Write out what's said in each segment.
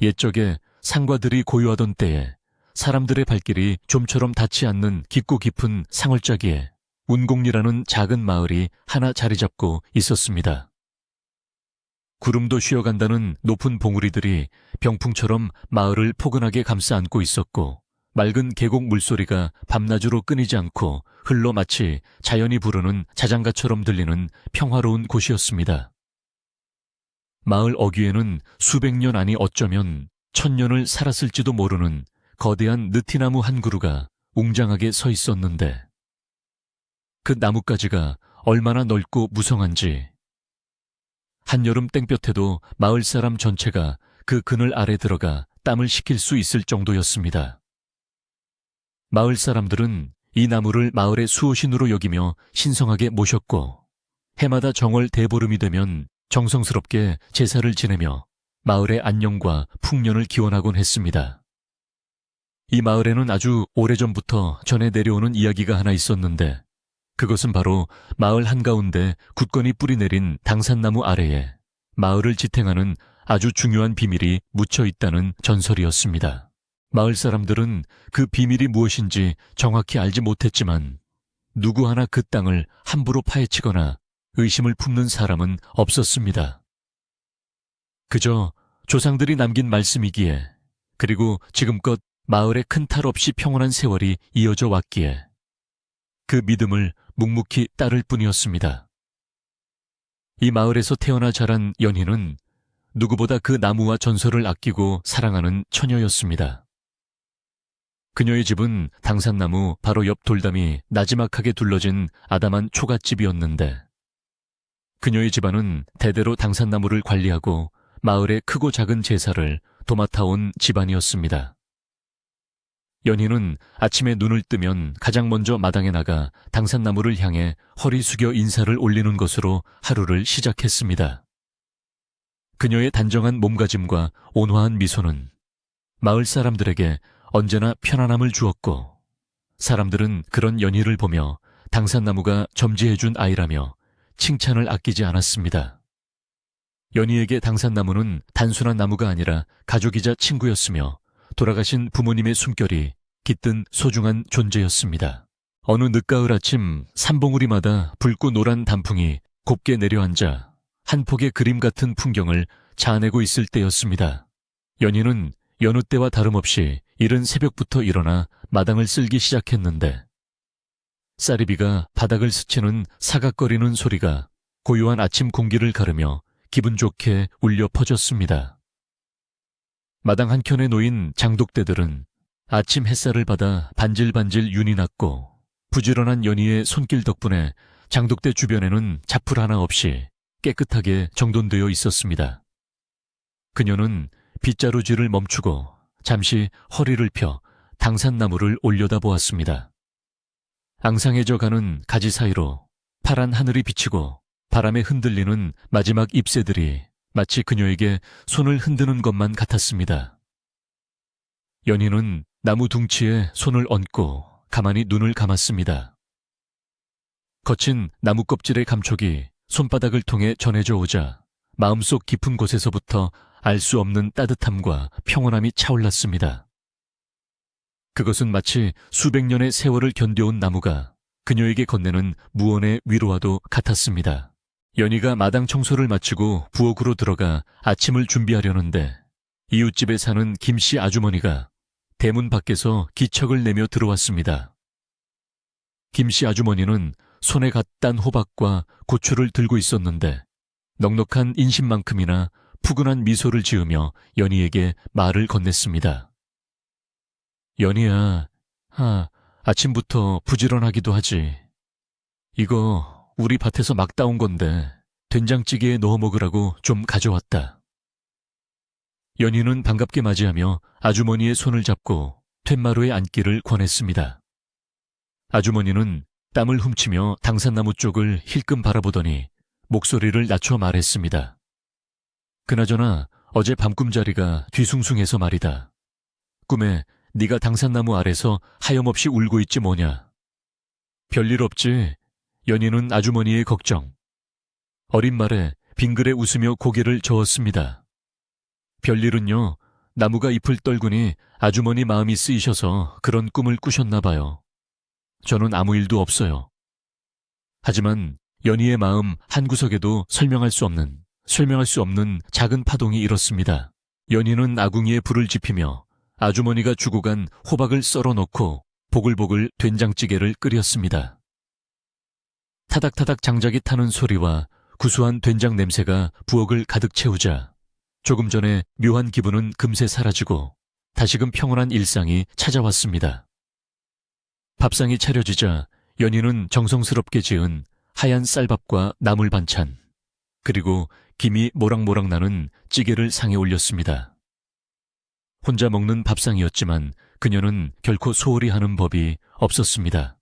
옛적에 상과들이 고요하던 때에 사람들의 발길이 좀처럼 닿지 않는 깊고 깊은 상월자기에 운곡리라는 작은 마을이 하나 자리 잡고 있었습니다. 구름도 쉬어간다는 높은 봉우리들이 병풍처럼 마을을 포근하게 감싸 안고 있었고, 맑은 계곡 물소리가 밤낮으로 끊이지 않고 흘러 마치 자연이 부르는 자장가처럼 들리는 평화로운 곳이었습니다. 마을 어귀에는 수백 년 아니 어쩌면 천년을 살았을지도 모르는 거대한 느티나무 한 그루가 웅장하게 서 있었는데, 그 나뭇가지가 얼마나 넓고 무성한지 한여름 땡볕에도 마을 사람 전체가 그 그늘 아래 들어가 땀을 식힐 수 있을 정도였습니다. 마을 사람들은 이 나무를 마을의 수호신으로 여기며 신성하게 모셨고, 해마다 정월 대보름이 되면 정성스럽게 제사를 지내며 마을의 안녕과 풍년을 기원하곤 했습니다. 이 마을에는 아주 오래전부터 전해 내려오는 이야기가 하나 있었는데, 그것은 바로 마을 한가운데 굳건히 뿌리 내린 당산나무 아래에 마을을 지탱하는 아주 중요한 비밀이 묻혀 있다는 전설이었습니다. 마을 사람들은 그 비밀이 무엇인지 정확히 알지 못했지만 누구 하나 그 땅을 함부로 파헤치거나 의심을 품는 사람은 없었습니다. 그저 조상들이 남긴 말씀이기에, 그리고 지금껏 마을에 큰 탈 없이 평온한 세월이 이어져 왔기에 그 믿음을 묵묵히 따를 뿐이었습니다. 이 마을에서 태어나 자란 연희는 누구보다 그 나무와 전설을 아끼고 사랑하는 처녀였습니다. 그녀의 집은 당산나무 바로 옆 돌담이 나지막하게 둘러진 아담한 초가집이었는데, 그녀의 집안은 대대로 당산나무를 관리하고 마을의 크고 작은 제사를 도맡아온 집안이었습니다. 연희는 아침에 눈을 뜨면 가장 먼저 마당에 나가 당산나무를 향해 허리 숙여 인사를 올리는 것으로 하루를 시작했습니다. 그녀의 단정한 몸가짐과 온화한 미소는 마을 사람들에게 언제나 편안함을 주었고, 사람들은 그런 연희를 보며 당산나무가 점지해준 아이라며 칭찬을 아끼지 않았습니다. 연희에게 당산나무는 단순한 나무가 아니라 가족이자 친구였으며 돌아가신 부모님의 숨결이 깃든 소중한 존재였습니다. 어느 늦가을 아침 산봉우리마다 붉고 노란 단풍이 곱게 내려앉아 한 폭의 그림 같은 풍경을 자아내고 있을 때였습니다. 연희는 여느 때와 다름없이 이른 새벽부터 일어나 마당을 쓸기 시작했는데, 쌀이비가 바닥을 스치는 사각거리는 소리가 고요한 아침 공기를 가르며 기분 좋게 울려 퍼졌습니다. 마당 한켠에 놓인 장독대들은 아침 햇살을 받아 반질반질 윤이 났고, 부지런한 연희의 손길 덕분에 장독대 주변에는 잡풀 하나 없이 깨끗하게 정돈되어 있었습니다. 그녀는 빗자루질을 멈추고 잠시 허리를 펴 당산나무를 올려다보았습니다. 앙상해져 가는 가지 사이로 파란 하늘이 비치고 바람에 흔들리는 마지막 잎새들이 마치 그녀에게 손을 흔드는 것만 같았습니다. 연희는 나무 둥치에 손을 얹고 가만히 눈을 감았습니다. 거친 나무 껍질의 감촉이 손바닥을 통해 전해져 오자 마음속 깊은 곳에서부터 알 수 없는 따뜻함과 평온함이 차올랐습니다. 그것은 마치 수백 년의 세월을 견뎌온 나무가 그녀에게 건네는 무언의 위로와도 같았습니다. 연희가 마당 청소를 마치고 부엌으로 들어가 아침을 준비하려는데, 이웃집에 사는 김씨 아주머니가 대문 밖에서 기척을 내며 들어왔습니다. 김씨 아주머니는 손에 갓 딴 호박과 고추를 들고 있었는데, 넉넉한 인심만큼이나 푸근한 미소를 지으며 연희에게 말을 건넸습니다. 연희야, 아침부터 부지런하기도 하지. 이거 우리 밭에서 막 따온 건데 된장찌개에 넣어 먹으라고 좀 가져왔다. 연희는 반갑게 맞이하며 아주머니의 손을 잡고 툇마루에 앉기를 권했습니다. 아주머니는 땀을 훔치며 당산나무 쪽을 힐끔 바라보더니 목소리를 낮춰 말했습니다. 그나저나 어제 밤꿈자리가 뒤숭숭해서 말이다. 꿈에 네가 당산나무 아래서 하염없이 울고 있지 뭐냐. 별일 없지. 연희는 아주머니의 걱정. 어린 말에 빙그레 웃으며 고개를 저었습니다. 별일은요, 나무가 잎을 떨구니 아주머니 마음이 쓰이셔서 그런 꿈을 꾸셨나 봐요. 저는 아무 일도 없어요. 하지만 연희의 마음 한구석에도 설명할 수 없는 작은 파동이 일었습니다. 연희는 아궁이에 불을 지피며 아주머니가 주고 간 호박을 썰어 넣고 보글보글 된장찌개를 끓였습니다. 타닥타닥 장작이 타는 소리와 구수한 된장 냄새가 부엌을 가득 채우자 조금 전에 묘한 기분은 금세 사라지고 다시금 평온한 일상이 찾아왔습니다. 밥상이 차려지자 연희는 정성스럽게 지은 하얀 쌀밥과 나물 반찬, 그리고 김이 모락모락 나는 찌개를 상에 올렸습니다. 혼자 먹는 밥상이었지만 그녀는 결코 소홀히 하는 법이 없었습니다.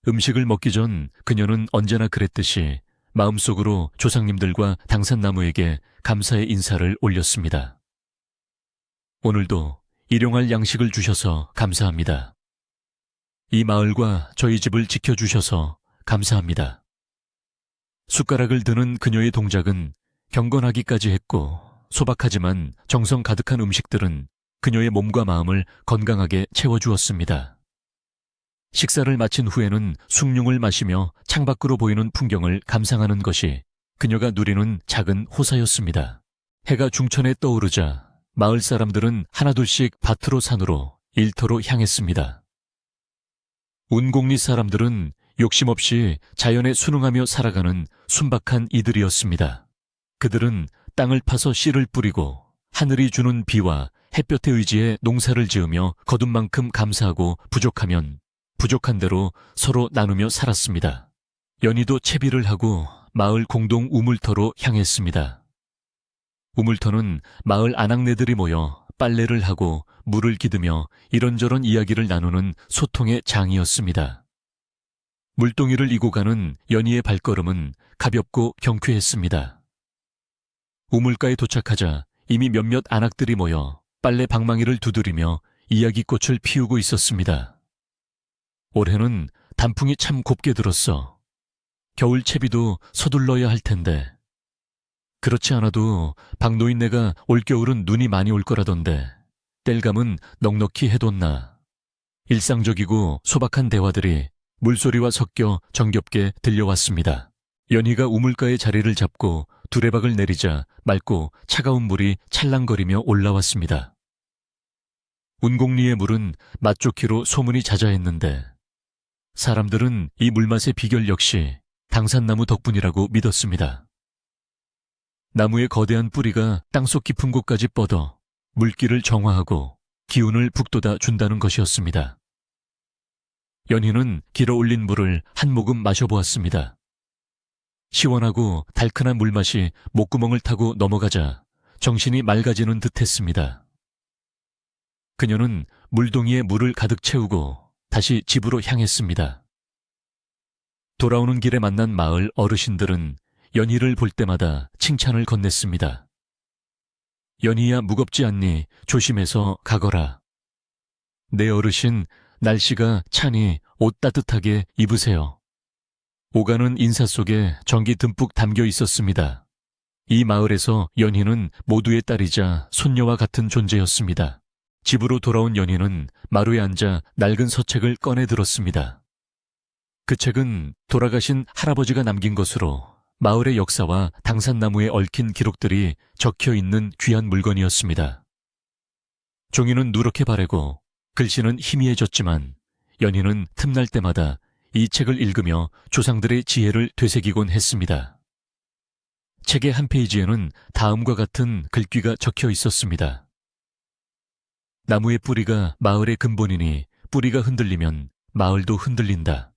음식을 먹기 전 그녀는 언제나 그랬듯이 마음속으로 조상님들과 당산나무에게 감사의 인사를 올렸습니다. 오늘도 일용할 양식을 주셔서 감사합니다. 이 마을과 저희 집을 지켜주셔서 감사합니다. 숟가락을 드는 그녀의 동작은 경건하기까지 했고 소박하지만 정성 가득한 음식들은 그녀의 몸과 마음을 건강하게 채워주었습니다. 식사를 마친 후에는 숭늉을 마시며 창밖으로 보이는 풍경을 감상하는 것이 그녀가 누리는 작은 호사였습니다. 해가 중천에 떠오르자 마을 사람들은 하나둘씩 밭으로 산으로 일터로 향했습니다. 운곡리 사람들은 욕심 없이 자연에 순응하며 살아가는 순박한 이들이었습니다. 그들은 땅을 파서 씨를 뿌리고 하늘이 주는 비와 햇볕에 의지해 농사를 지으며 거둔 만큼 감사하고 부족하면 부족한 대로 서로 나누며 살았습니다. 연희도 채비를 하고 마을 공동 우물터로 향했습니다. 우물터는 마을 아낙네들이 모여 빨래를 하고 물을 기두며 이런저런 이야기를 나누는 소통의 장이었습니다. 물동이를 이고 가는 연희의 발걸음은 가볍고 경쾌했습니다. 우물가에 도착하자 이미 몇몇 아낙들이 모여 빨래 방망이를 두드리며 이야기꽃을 피우고 있었습니다. 올해는 단풍이 참 곱게 들었어. 겨울 채비도 서둘러야 할 텐데. 그렇지 않아도 박노인네가 올겨울은 눈이 많이 올 거라던데 땔감은 넉넉히 해뒀나. 일상적이고 소박한 대화들이 물소리와 섞여 정겹게 들려왔습니다. 연희가 우물가에 자리를 잡고 두레박을 내리자 맑고 차가운 물이 찰랑거리며 올라왔습니다. 운곡리의 물은 맛좋기로 소문이 자자했는데 사람들은 이 물맛의 비결 역시 당산나무 덕분이라고 믿었습니다. 나무의 거대한 뿌리가 땅속 깊은 곳까지 뻗어 물기를 정화하고 기운을 북돋아 준다는 것이었습니다. 연희는 길어 올린 물을 한 모금 마셔보았습니다. 시원하고 달큰한 물맛이 목구멍을 타고 넘어가자 정신이 맑아지는 듯했습니다. 그녀는 물동이에 물을 가득 채우고 다시 집으로 향했습니다. 돌아오는 길에 만난 마을 어르신들은 연희를 볼 때마다 칭찬을 건넸습니다. 연희야 무겁지 않니 조심해서 가거라. 내 어르신 날씨가 차니 옷 따뜻하게 입으세요. 오가는 인사 속에 정기 듬뿍 담겨 있었습니다. 이 마을에서 연희는 모두의 딸이자 손녀와 같은 존재였습니다. 집으로 돌아온 연희는 마루에 앉아 낡은 서책을 꺼내 들었습니다. 그 책은 돌아가신 할아버지가 남긴 것으로 마을의 역사와 당산나무에 얽힌 기록들이 적혀 있는 귀한 물건이었습니다. 종이는 누렇게 바래고 글씨는 희미해졌지만 연희는 틈날 때마다 이 책을 읽으며 조상들의 지혜를 되새기곤 했습니다. 책의 한 페이지에는 다음과 같은 글귀가 적혀 있었습니다. 나무의 뿌리가 마을의 근본이니 뿌리가 흔들리면 마을도 흔들린다.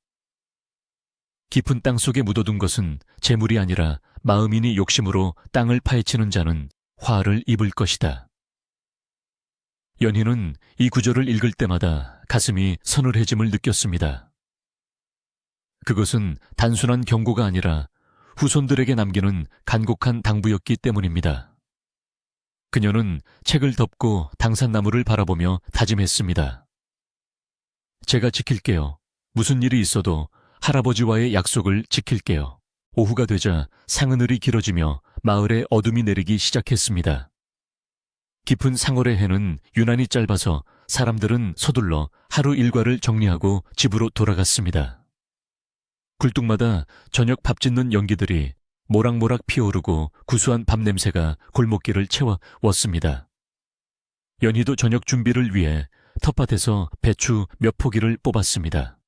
깊은 땅 속에 묻어둔 것은 재물이 아니라 마음이니 욕심으로 땅을 파헤치는 자는 화를 입을 것이다. 연희는 이 구절을 읽을 때마다 가슴이 서늘해짐을 느꼈습니다. 그것은 단순한 경고가 아니라 후손들에게 남기는 간곡한 당부였기 때문입니다. 그녀는 책을 덮고 당산나무를 바라보며 다짐했습니다. 제가 지킬게요. 무슨 일이 있어도 할아버지와의 약속을 지킬게요. 오후가 되자 상하늘이 길어지며 마을에 어둠이 내리기 시작했습니다. 깊은 상월의 해는 유난히 짧아서 사람들은 서둘러 하루 일과를 정리하고 집으로 돌아갔습니다. 굴뚝마다 저녁 밥 짓는 연기들이 모락모락 피어오르고 구수한 밥 냄새가 골목길을 채워왔습니다. 연희도 저녁 준비를 위해 텃밭에서 배추 몇 포기를 뽑았습니다.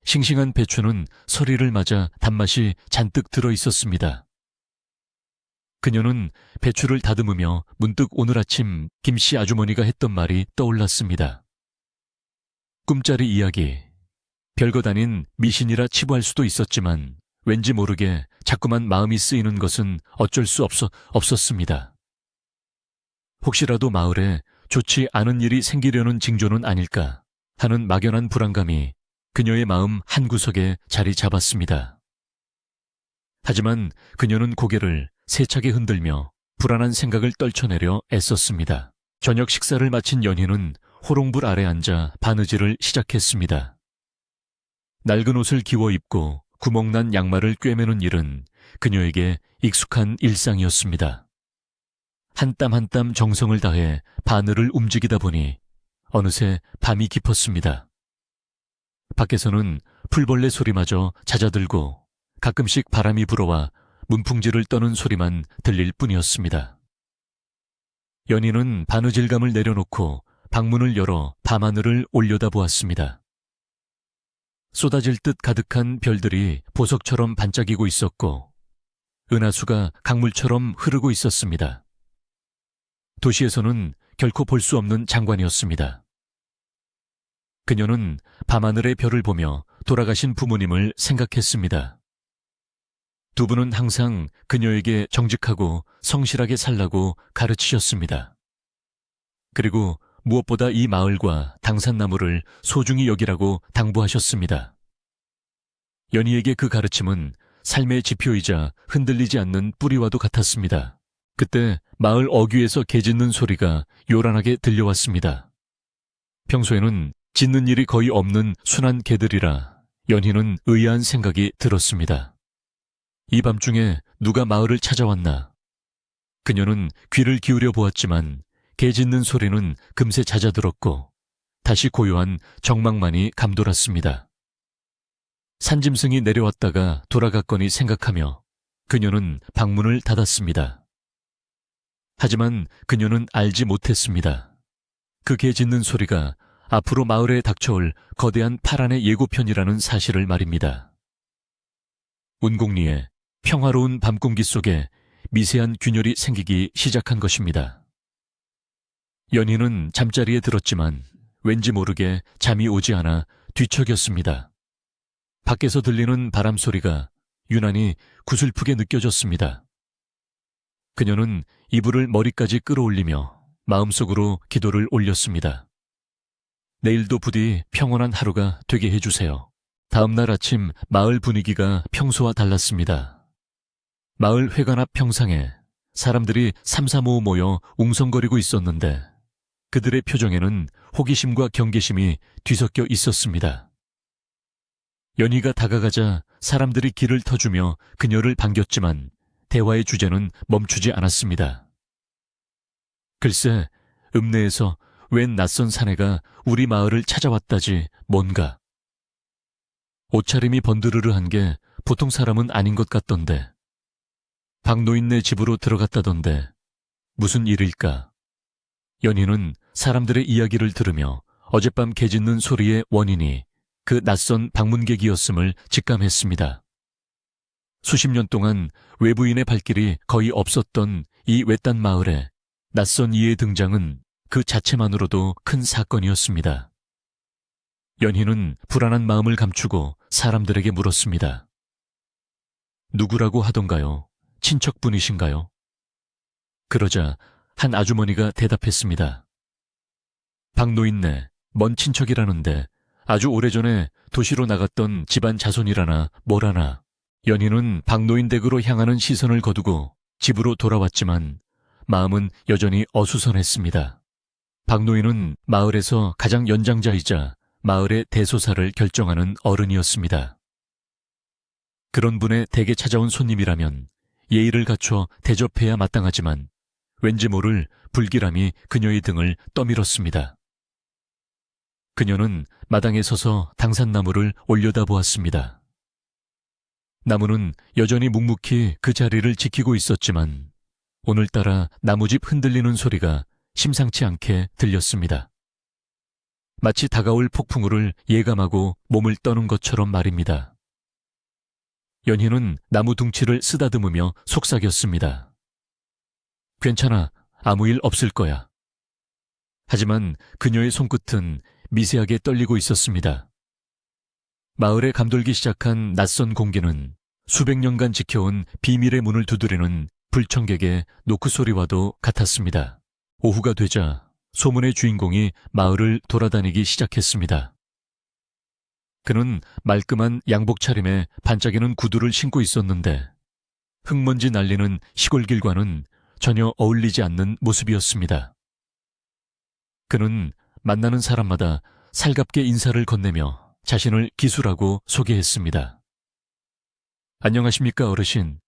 싱싱한 배추는 서리를 맞아 단맛이 잔뜩 들어 있었습니다. 그녀는 배추를 다듬으며 문득 오늘 아침 김씨 아주머니가 했던 말이 떠올랐습니다. 꿈짜리 이야기. 별것 아닌 미신이라 치부할 수도 있었지만 왠지 모르게 자꾸만 마음이 쓰이는 것은 어쩔 수 없었습니다. 혹시라도 마을에 좋지 않은 일이 생기려는 징조는 아닐까 하는 막연한 불안감이 그녀의 마음 한구석에 자리 잡았습니다. 하지만 그녀는 고개를 세차게 흔들며 불안한 생각을 떨쳐내려 애썼습니다. 저녁 식사를 마친 연희는 호롱불 아래 앉아 바느질을 시작했습니다. 낡은 옷을 기워 입고 구멍난 양말을 꿰매는 일은 그녀에게 익숙한 일상이었습니다. 한 땀 한 땀 정성을 다해 바늘을 움직이다 보니 어느새 밤이 깊었습니다. 밖에서는 풀벌레 소리마저 잦아들고 가끔씩 바람이 불어와 문풍지를 떠는 소리만 들릴 뿐이었습니다. 연희는 바느질감을 내려놓고 방문을 열어 밤하늘을 올려다보았습니다. 쏟아질 듯 가득한 별들이 보석처럼 반짝이고 있었고 은하수가 강물처럼 흐르고 있었습니다. 도시에서는 결코 볼 수 없는 장관이었습니다. 그녀는 밤하늘의 별을 보며 돌아가신 부모님을 생각했습니다. 두 분은 항상 그녀에게 정직하고 성실하게 살라고 가르치셨습니다. 그리고 무엇보다 이 마을과 당산나무를 소중히 여기라고 당부하셨습니다. 연희에게 그 가르침은 삶의 지표이자 흔들리지 않는 뿌리와도 같았습니다. 그때 마을 어귀에서 개 짖는 소리가 요란하게 들려왔습니다. 평소에는 짖는 일이 거의 없는 순한 개들이라 연희는 의아한 생각이 들었습니다. 이 밤중에 누가 마을을 찾아왔나? 그녀는 귀를 기울여 보았지만 개 짖는 소리는 금세 잦아들었고 다시 고요한 정막만이 감돌았습니다. 산짐승이 내려왔다가 돌아갔거니 생각하며 그녀는 방문을 닫았습니다. 하지만 그녀는 알지 못했습니다. 그 개 짖는 소리가 앞으로 마을에 닥쳐올 거대한 파란의 예고편이라는 사실을 말입니다. 운곡리에 평화로운 밤공기 속에 미세한 균열이 생기기 시작한 것입니다. 연희는 잠자리에 들었지만 왠지 모르게 잠이 오지 않아 뒤척였습니다. 밖에서 들리는 바람 소리가 유난히 구슬프게 느껴졌습니다. 그녀는 이불을 머리까지 끌어올리며 마음속으로 기도를 올렸습니다. 내일도 부디 평온한 하루가 되게 해주세요. 다음날 아침 마을 분위기가 평소와 달랐습니다. 마을 회관 앞 평상에 사람들이 삼삼오오 모여 웅성거리고 있었는데 그들의 표정에는 호기심과 경계심이 뒤섞여 있었습니다. 연희가 다가가자 사람들이 길을 터주며 그녀를 반겼지만 대화의 주제는 멈추지 않았습니다. 글쎄, 읍내에서 웬 낯선 사내가 우리 마을을 찾아왔다지 뭔가. 옷차림이 번드르르한 게 보통 사람은 아닌 것 같던데. 박노인네 집으로 들어갔다던데 무슨 일일까? 연희는 사람들의 이야기를 들으며 어젯밤 개 짖는 소리의 원인이 그 낯선 방문객이었음을 직감했습니다. 수십 년 동안 외부인의 발길이 거의 없었던 이 외딴 마을에 낯선 이의 등장은 그 자체만으로도 큰 사건이었습니다. 연희는 불안한 마음을 감추고 사람들에게 물었습니다. 누구라고 하던가요? 친척분이신가요? 그러자 한 아주머니가 대답했습니다. 박노인네, 먼 친척이라는데 아주 오래전에 도시로 나갔던 집안 자손이라나 뭐라나. 연희는 박노인 댁으로 향하는 시선을 거두고 집으로 돌아왔지만 마음은 여전히 어수선했습니다. 박노인은 마을에서 가장 연장자이자 마을의 대소사를 결정하는 어른이었습니다. 그런 분의 댁에 찾아온 손님이라면 예의를 갖춰 대접해야 마땅하지만 왠지 모를 불길함이 그녀의 등을 떠밀었습니다. 그녀는 마당에 서서 당산나무를 올려다보았습니다. 나무는 여전히 묵묵히 그 자리를 지키고 있었지만 오늘따라 나무집 흔들리는 소리가 심상치 않게 들렸습니다. 마치 다가올 폭풍우를 예감하고 몸을 떠는 것처럼 말입니다. 연희는 나무 둥치를 쓰다듬으며 속삭였습니다. 괜찮아, 아무 일 없을 거야. 하지만 그녀의 손끝은 미세하게 떨리고 있었습니다. 마을에 감돌기 시작한 낯선 공기는 수백 년간 지켜온 비밀의 문을 두드리는 불청객의 노크 소리와도 같았습니다. 오후가 되자 소문의 주인공이 마을을 돌아다니기 시작했습니다. 그는 말끔한 양복 차림에 반짝이는 구두를 신고 있었는데 흙먼지 날리는 시골길과는 전혀 어울리지 않는 모습이었습니다. 그는 만나는 사람마다 살갑게 인사를 건네며 자신을 기수라고 소개했습니다. 안녕하십니까, 어르신.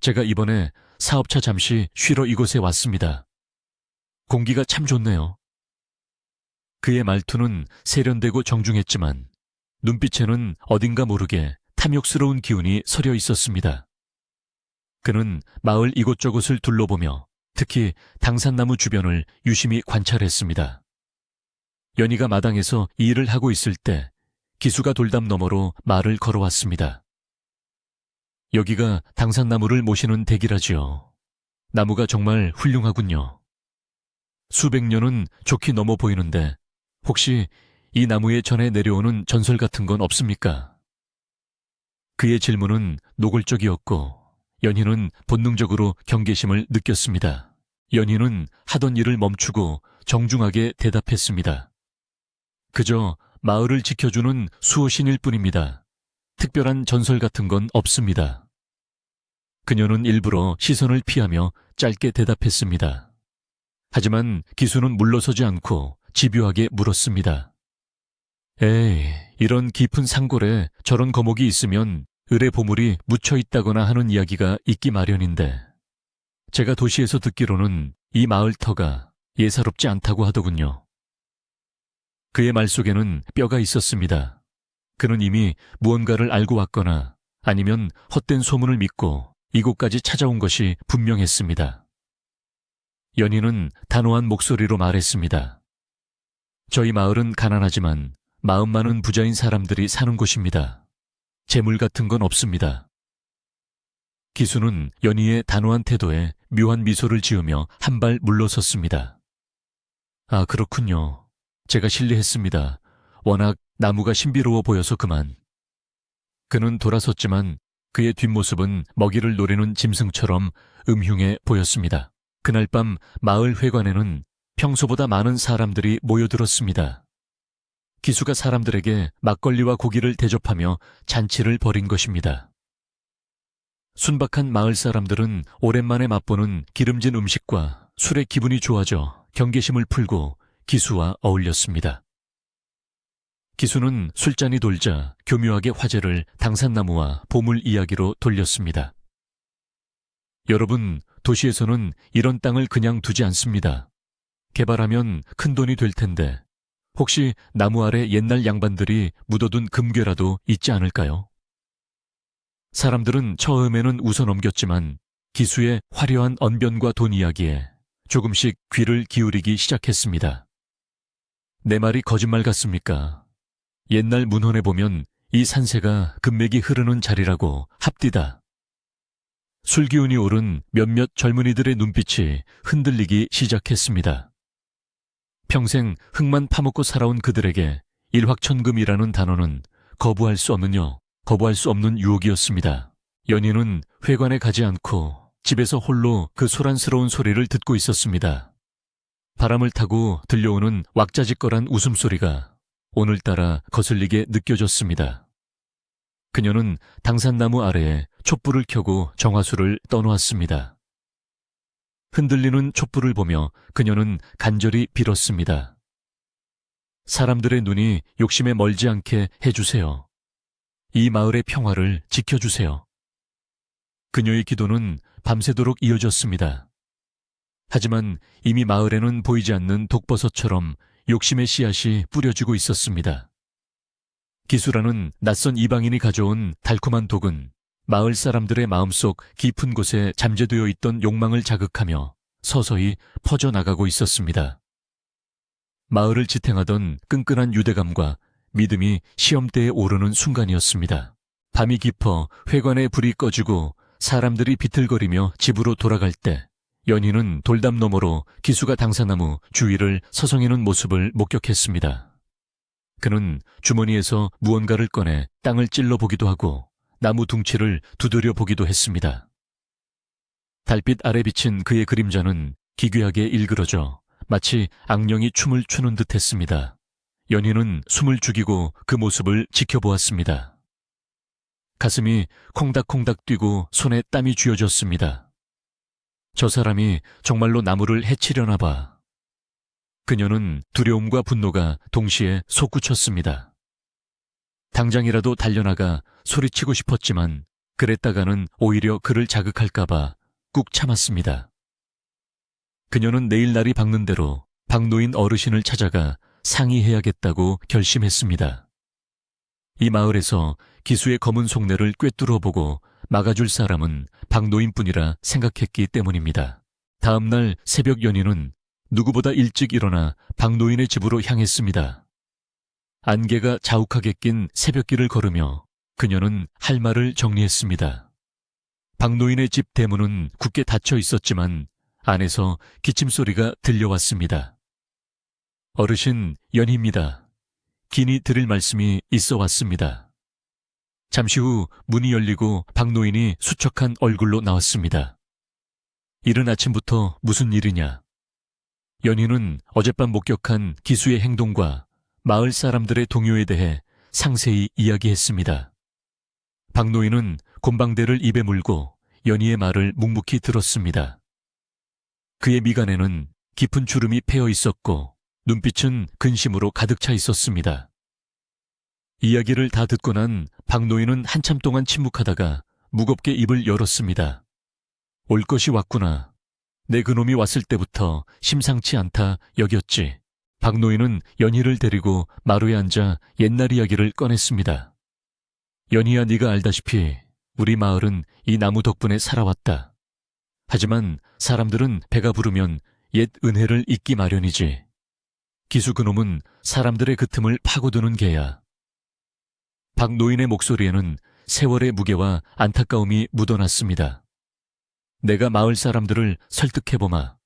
제가 이번에 사업차 잠시 쉬러 이곳에 왔습니다. 공기가 참 좋네요. 그의 말투는 세련되고 정중했지만 눈빛에는 어딘가 모르게 탐욕스러운 기운이 서려 있었습니다. 그는 마을 이곳저곳을 둘러보며 특히 당산나무 주변을 유심히 관찰했습니다. 연희가 마당에서 이 일을 하고 있을 때 기수가 돌담 너머로 말을 걸어왔습니다. 여기가 당산나무를 모시는 댁이라지요. 나무가 정말 훌륭하군요. 수백 년은 좋게 넘어 보이는데 혹시 이 나무에 전해 내려오는 전설 같은 건 없습니까? 그의 질문은 노골적이었고 연희는 본능적으로 경계심을 느꼈습니다. 연희는 하던 일을 멈추고 정중하게 대답했습니다. 그저 마을을 지켜주는 수호신일 뿐입니다. 특별한 전설 같은 건 없습니다. 그녀는 일부러 시선을 피하며 짧게 대답했습니다. 하지만 기수는 물러서지 않고 집요하게 물었습니다. 에이, 이런 깊은 산골에 저런 거목이 있으면 을의 보물이 묻혀 있다거나 하는 이야기가 있기 마련인데 제가 도시에서 듣기로는 이 마을 터가 예사롭지 않다고 하더군요. 그의 말 속에는 뼈가 있었습니다. 그는 이미 무언가를 알고 왔거나 아니면 헛된 소문을 믿고 이곳까지 찾아온 것이 분명했습니다. 연희는 단호한 목소리로 말했습니다. 저희 마을은 가난하지만 마음 많은 부자인 사람들이 사는 곳입니다. 재물 같은 건 없습니다. 기수는 연희의 단호한 태도에 묘한 미소를 지으며 한 발 물러섰습니다. 아, 그렇군요. 제가 실례했습니다. 워낙 나무가 신비로워 보여서 그만. 그는 돌아섰지만 그의 뒷모습은 먹이를 노리는 짐승처럼 음흉해 보였습니다. 그날 밤 마을 회관에는 평소보다 많은 사람들이 모여들었습니다. 기수가 사람들에게 막걸리와 고기를 대접하며 잔치를 벌인 것입니다. 순박한 마을 사람들은 오랜만에 맛보는 기름진 음식과 술에 기분이 좋아져 경계심을 풀고 기수와 어울렸습니다. 기수는 술잔이 돌자 교묘하게 화제를 당산나무와 보물 이야기로 돌렸습니다. 여러분, 도시에서는 이런 땅을 그냥 두지 않습니다. 개발하면 큰 돈이 될 텐데 혹시 나무 아래 옛날 양반들이 묻어둔 금괴라도 있지 않을까요? 사람들은 처음에는 웃어넘겼지만 기수의 화려한 언변과 돈 이야기에 조금씩 귀를 기울이기 시작했습니다. 내 말이 거짓말 같습니까? 옛날 문헌에 보면 이 산세가 금맥이 흐르는 자리라고 합디다. 술기운이 오른 몇몇 젊은이들의 눈빛이 흔들리기 시작했습니다. 평생 흙만 파먹고 살아온 그들에게 일확천금이라는 단어는 거부할 수 없는 유혹이었습니다. 연희는 회관에 가지 않고 집에서 홀로 그 소란스러운 소리를 듣고 있었습니다. 바람을 타고 들려오는 왁자지껄한 웃음소리가 오늘따라 거슬리게 느껴졌습니다. 그녀는 당산나무 아래에 촛불을 켜고 정화수를 떠놓았습니다. 흔들리는 촛불을 보며 그녀는 간절히 빌었습니다. 사람들의 눈이 욕심에 멀지 않게 해주세요. 이 마을의 평화를 지켜주세요. 그녀의 기도는 밤새도록 이어졌습니다. 하지만 이미 마을에는 보이지 않는 독버섯처럼 욕심의 씨앗이 뿌려지고 있었습니다. 기수라는 낯선 이방인이 가져온 달콤한 독은 마을 사람들의 마음속 깊은 곳에 잠재되어 있던 욕망을 자극하며 서서히 퍼져나가고 있었습니다. 마을을 지탱하던 끈끈한 유대감과 믿음이 시험대에 오르는 순간이었습니다. 밤이 깊어 회관의 불이 꺼지고 사람들이 비틀거리며 집으로 돌아갈 때 연희는 돌담 너머로 기수가 당사나무 주위를 서성이는 모습을 목격했습니다. 그는 주머니에서 무언가를 꺼내 땅을 찔러보기도 하고 나무 둥치를 두드려 보기도 했습니다. 달빛 아래 비친 그의 그림자는 기괴하게 일그러져 마치 악령이 춤을 추는 듯 했습니다. 연희는 숨을 죽이고 그 모습을 지켜보았습니다. 가슴이 콩닥콩닥 뛰고 손에 땀이 쥐어졌습니다. 저 사람이 정말로 나무를 해치려나 봐. 그녀는 두려움과 분노가 동시에 솟구쳤습니다. 당장이라도 달려나가 소리치고 싶었지만 그랬다가는 오히려 그를 자극할까봐 꾹 참았습니다. 그녀는 내일 날이 밝는 대로 박노인 어르신을 찾아가 상의해야겠다고 결심했습니다. 이 마을에서 기수의 검은 속내를 꿰뚫어보고 막아줄 사람은 박노인뿐이라 생각했기 때문입니다. 다음 날 새벽 연희는 누구보다 일찍 일어나 박노인의 집으로 향했습니다. 안개가 자욱하게 낀 새벽길을 걸으며 그녀는 할 말을 정리했습니다. 박노인의 집 대문은 굳게 닫혀 있었지만 안에서 기침소리가 들려왔습니다. 어르신, 연희입니다. 긴히 드릴 말씀이 있어 왔습니다. 잠시 후 문이 열리고 박노인이 수척한 얼굴로 나왔습니다. 이른 아침부터 무슨 일이냐? 연희는 어젯밤 목격한 기수의 행동과 마을 사람들의 동요에 대해 상세히 이야기했습니다. 박노인은 곰방대를 입에 물고 연희의 말을 묵묵히 들었습니다. 그의 미간에는 깊은 주름이 패여 있었고 눈빛은 근심으로 가득 차 있었습니다. 이야기를 다 듣고 난 박노인은 한참 동안 침묵하다가 무겁게 입을 열었습니다. 올 것이 왔구나. 내 그놈이 왔을 때부터 심상치 않다 여겼지. 박노인은 연희를 데리고 마루에 앉아 옛날 이야기를 꺼냈습니다. 연희야, 네가 알다시피 우리 마을은 이 나무 덕분에 살아왔다. 하지만 사람들은 배가 부르면 옛 은혜를 잊기 마련이지. 기수 그놈은 사람들의 그 틈을 파고드는 개야. 박노인의 목소리에는 세월의 무게와 안타까움이 묻어났습니다. 내가 마을 사람들을 설득해보마.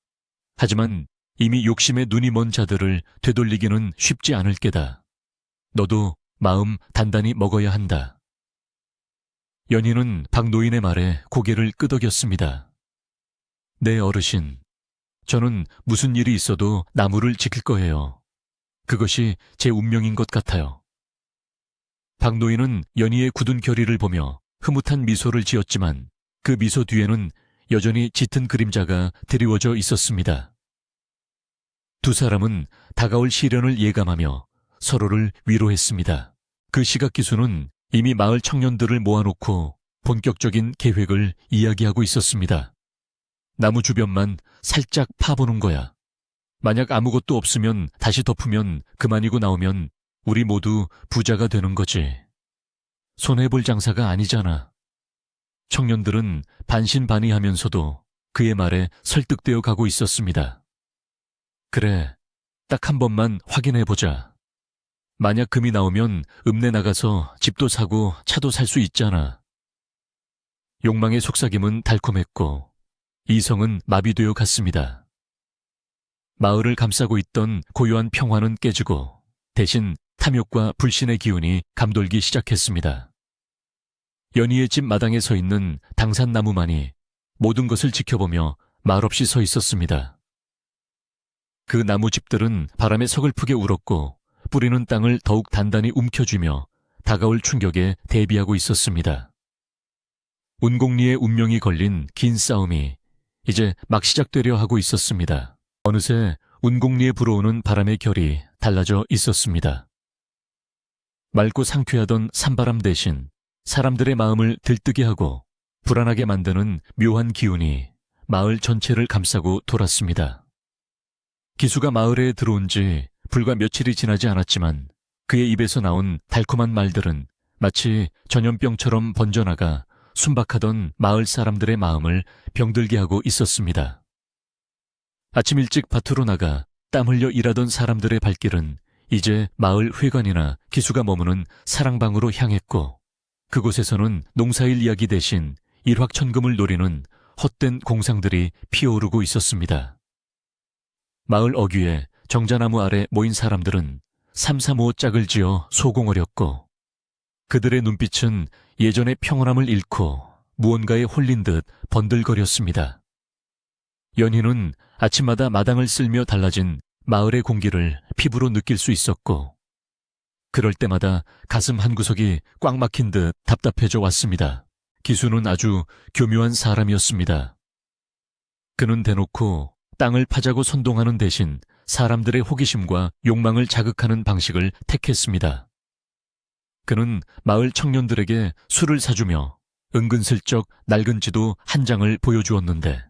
하지만 이미 욕심에 눈이 먼 자들을 되돌리기는 쉽지 않을 게다. 너도 마음 단단히 먹어야 한다. 연희는 박노인의 말에 고개를 끄덕였습니다. 네, 어르신. 저는 무슨 일이 있어도 나무를 지킬 거예요. 그것이 제 운명인 것 같아요. 박노인은 연희의 굳은 결의를 보며 흐뭇한 미소를 지었지만 그 미소 뒤에는 여전히 짙은 그림자가 드리워져 있었습니다. 두 사람은 다가올 시련을 예감하며 서로를 위로했습니다. 그 시각 기수는 이미 마을 청년들을 모아놓고 본격적인 계획을 이야기하고 있었습니다. 나무 주변만 살짝 파보는 거야. 만약 아무것도 없으면 다시 덮으면 그만이고 나오면 우리 모두 부자가 되는 거지. 손해볼 장사가 아니잖아. 청년들은 반신반의하면서도 그의 말에 설득되어 가고 있었습니다. 그래, 딱 한 번만 확인해보자. 만약 금이 나오면 읍내 나가서 집도 사고 차도 살 수 있잖아. 욕망의 속삭임은 달콤했고 이성은 마비되어 갔습니다. 마을을 감싸고 있던 고요한 평화는 깨지고 대신 탐욕과 불신의 기운이 감돌기 시작했습니다. 연희의 집 마당에 서 있는 당산나무만이 모든 것을 지켜보며 말없이 서 있었습니다. 그 나무집들은 바람에 서글프게 울었고 뿌리는 땅을 더욱 단단히 움켜쥐며 다가올 충격에 대비하고 있었습니다. 운공리의 운명이 걸린 긴 싸움이 이제 막 시작되려 하고 있었습니다. 어느새 운공리에 불어오는 바람의 결이 달라져 있었습니다. 맑고 상쾌하던 산바람 대신 사람들의 마음을 들뜨게 하고 불안하게 만드는 묘한 기운이 마을 전체를 감싸고 돌았습니다. 기수가 마을에 들어온 지 불과 며칠이 지나지 않았지만 그의 입에서 나온 달콤한 말들은 마치 전염병처럼 번져나가 순박하던 마을 사람들의 마음을 병들게 하고 있었습니다. 아침 일찍 밭으로 나가 땀 흘려 일하던 사람들의 발길은 이제 마을 회관이나 기수가 머무는 사랑방으로 향했고, 그곳에서는 농사일 이야기 대신 일확천금을 노리는 헛된 공상들이 피어오르고 있었습니다. 마을 어귀에 정자나무 아래 모인 사람들은 삼삼오오 짝을 지어 소공어렸고, 그들의 눈빛은 예전의 평온함을 잃고 무언가에 홀린 듯 번들거렸습니다. 연희는 아침마다 마당을 쓸며 달라진 마을의 공기를 피부로 느낄 수 있었고, 그럴 때마다 가슴 한구석이 꽉 막힌 듯 답답해져 왔습니다. 기수는 아주 교묘한 사람이었습니다. 그는 대놓고 땅을 파자고 선동하는 대신 사람들의 호기심과 욕망을 자극하는 방식을 택했습니다. 그는 마을 청년들에게 술을 사주며 은근슬쩍 낡은 지도 한 장을 보여주었는데,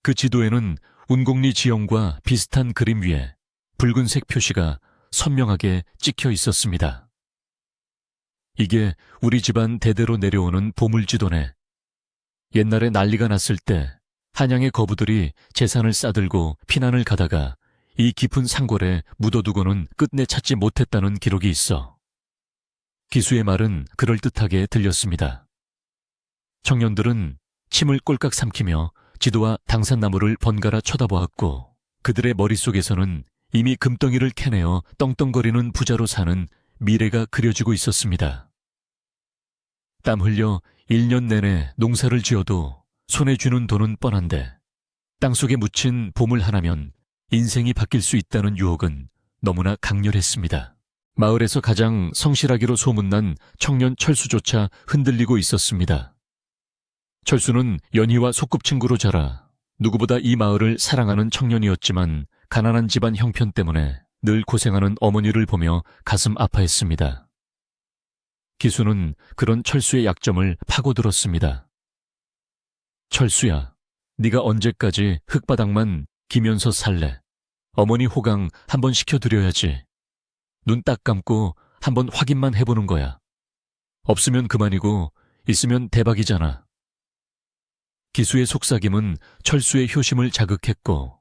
그 지도에는 운곡리 지형과 비슷한 그림 위에 붉은색 표시가 선명하게 찍혀 있었습니다. 이게 우리 집안 대대로 내려오는 보물지도네. 옛날에 난리가 났을 때 한양의 거부들이 재산을 싸들고 피난을 가다가 이 깊은 상골에 묻어두고는 끝내 찾지 못했다는 기록이 있어. 기수의 말은 그럴듯하게 들렸습니다. 청년들은 침을 꼴깍 삼키며 지도와 당산나무를 번갈아 쳐다보았고, 그들의 머릿속에서는 이미 금덩이를 캐내어 떵떵거리는 부자로 사는 미래가 그려지고 있었습니다. 땀 흘려 1년 내내 농사를 지어도 손에 쥐는 돈은 뻔한데, 땅속에 묻힌 보물 하나면 인생이 바뀔 수 있다는 유혹은 너무나 강렬했습니다. 마을에서 가장 성실하기로 소문난 청년 철수조차 흔들리고 있었습니다. 철수는 연희와 소꿉친구로 자라 누구보다 이 마을을 사랑하는 청년이었지만, 가난한 집안 형편 때문에 늘 고생하는 어머니를 보며 가슴 아파했습니다. 기수는 그런 철수의 약점을 파고들었습니다. 철수야, 네가 언제까지 흙바닥만 기면서 살래? 어머니 호강 한번 시켜드려야지. 눈 딱 감고 한번 확인만 해보는 거야. 없으면 그만이고 있으면 대박이잖아. 기수의 속삭임은 철수의 효심을 자극했고,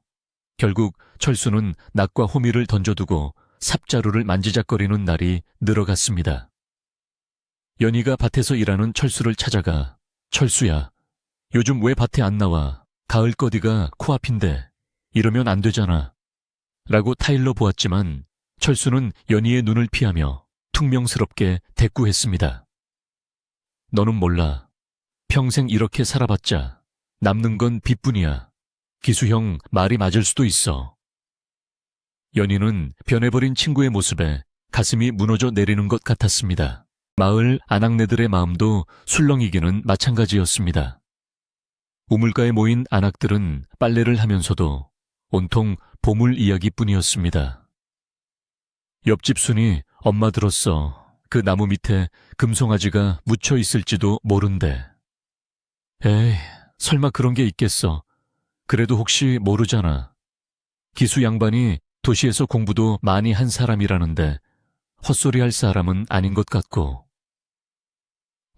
결국 철수는 낙과 호미를 던져두고 삽자루를 만지작거리는 날이 늘어갔습니다. 연희가 밭에서 일하는 철수를 찾아가, 철수야, 요즘 왜 밭에 안 나와? 가을 거디가 코앞인데 이러면 안 되잖아. 라고 타일러 보았지만 철수는 연희의 눈을 피하며 퉁명스럽게 대꾸했습니다. 너는 몰라. 평생 이렇게 살아봤자 남는 건 빚뿐이야. 기수형 말이 맞을 수도 있어. 연희는 변해버린 친구의 모습에 가슴이 무너져 내리는 것 같았습니다. 마을 아낙네들의 마음도 술렁이기는 마찬가지였습니다. 우물가에 모인 아낙들은 빨래를 하면서도 온통 보물 이야기뿐이었습니다. 옆집 순이 엄마 들었어. 그 나무 밑에 금송아지가 묻혀 있을지도 모른대. 에이, 설마 그런 게 있겠어. 그래도 혹시 모르잖아. 기수 양반이 도시에서 공부도 많이 한 사람이라는데 헛소리할 사람은 아닌 것 같고.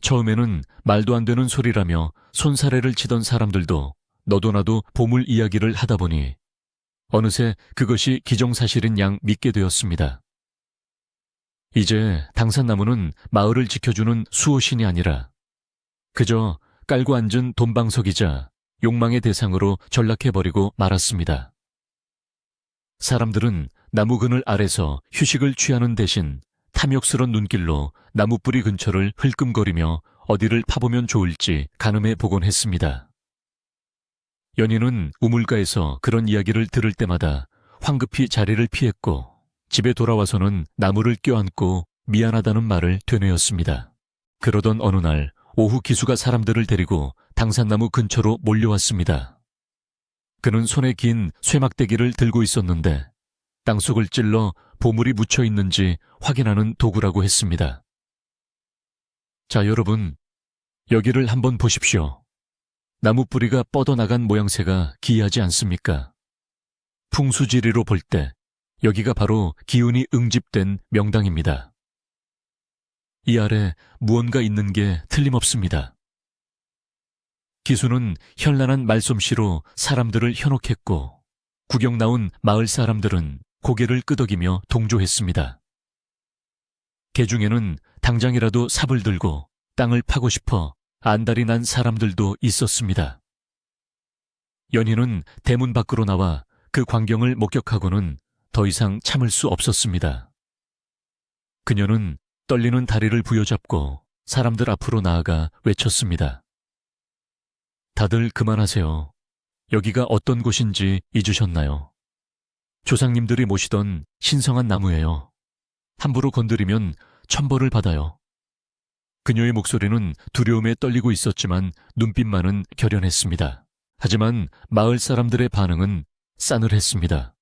처음에는 말도 안 되는 소리라며 손사래를 치던 사람들도 너도 나도 보물 이야기를 하다 보니 어느새 그것이 기정사실인 양 믿게 되었습니다. 이제 당산나무는 마을을 지켜주는 수호신이 아니라 그저 깔고 앉은 돈방석이자 욕망의 대상으로 전락해버리고 말았습니다. 사람들은 나무 그늘 아래서 휴식을 취하는 대신 탐욕스런 눈길로 나무뿌리 근처를 흘끔거리며 어디를 파보면 좋을지 가늠해 보곤 했습니다. 연희는 우물가에서 그런 이야기를 들을 때마다 황급히 자리를 피했고, 집에 돌아와서는 나무를 껴안고 미안하다는 말을 되뇌었습니다. 그러던 어느 날 오후 기수가 사람들을 데리고 당산나무 근처로 몰려왔습니다. 그는 손에 긴 쇠막대기를 들고 있었는데 땅속을 찔러 보물이 묻혀 있는지 확인하는 도구라고 했습니다. 자, 여러분, 여기를 한번 보십시오. 나무 뿌리가 뻗어나간 모양새가 기이하지 않습니까? 풍수지리로 볼 때 여기가 바로 기운이 응집된 명당입니다. 이 아래 무언가 있는 게 틀림없습니다. 기수는 현란한 말솜씨로 사람들을 현혹했고 구경 나온 마을 사람들은 고개를 끄덕이며 동조했습니다. 개 중에는 당장이라도 삽을 들고 땅을 파고 싶어 안달이 난 사람들도 있었습니다. 연희는 대문 밖으로 나와 그 광경을 목격하고는 더 이상 참을 수 없었습니다. 그녀는 떨리는 다리를 부여잡고 사람들 앞으로 나아가 외쳤습니다. 다들 그만하세요. 여기가 어떤 곳인지 잊으셨나요? 조상님들이 모시던 신성한 나무예요. 함부로 건드리면 천벌을 받아요. 그녀의 목소리는 두려움에 떨리고 있었지만 눈빛만은 결연했습니다. 하지만 마을 사람들의 반응은 싸늘했습니다.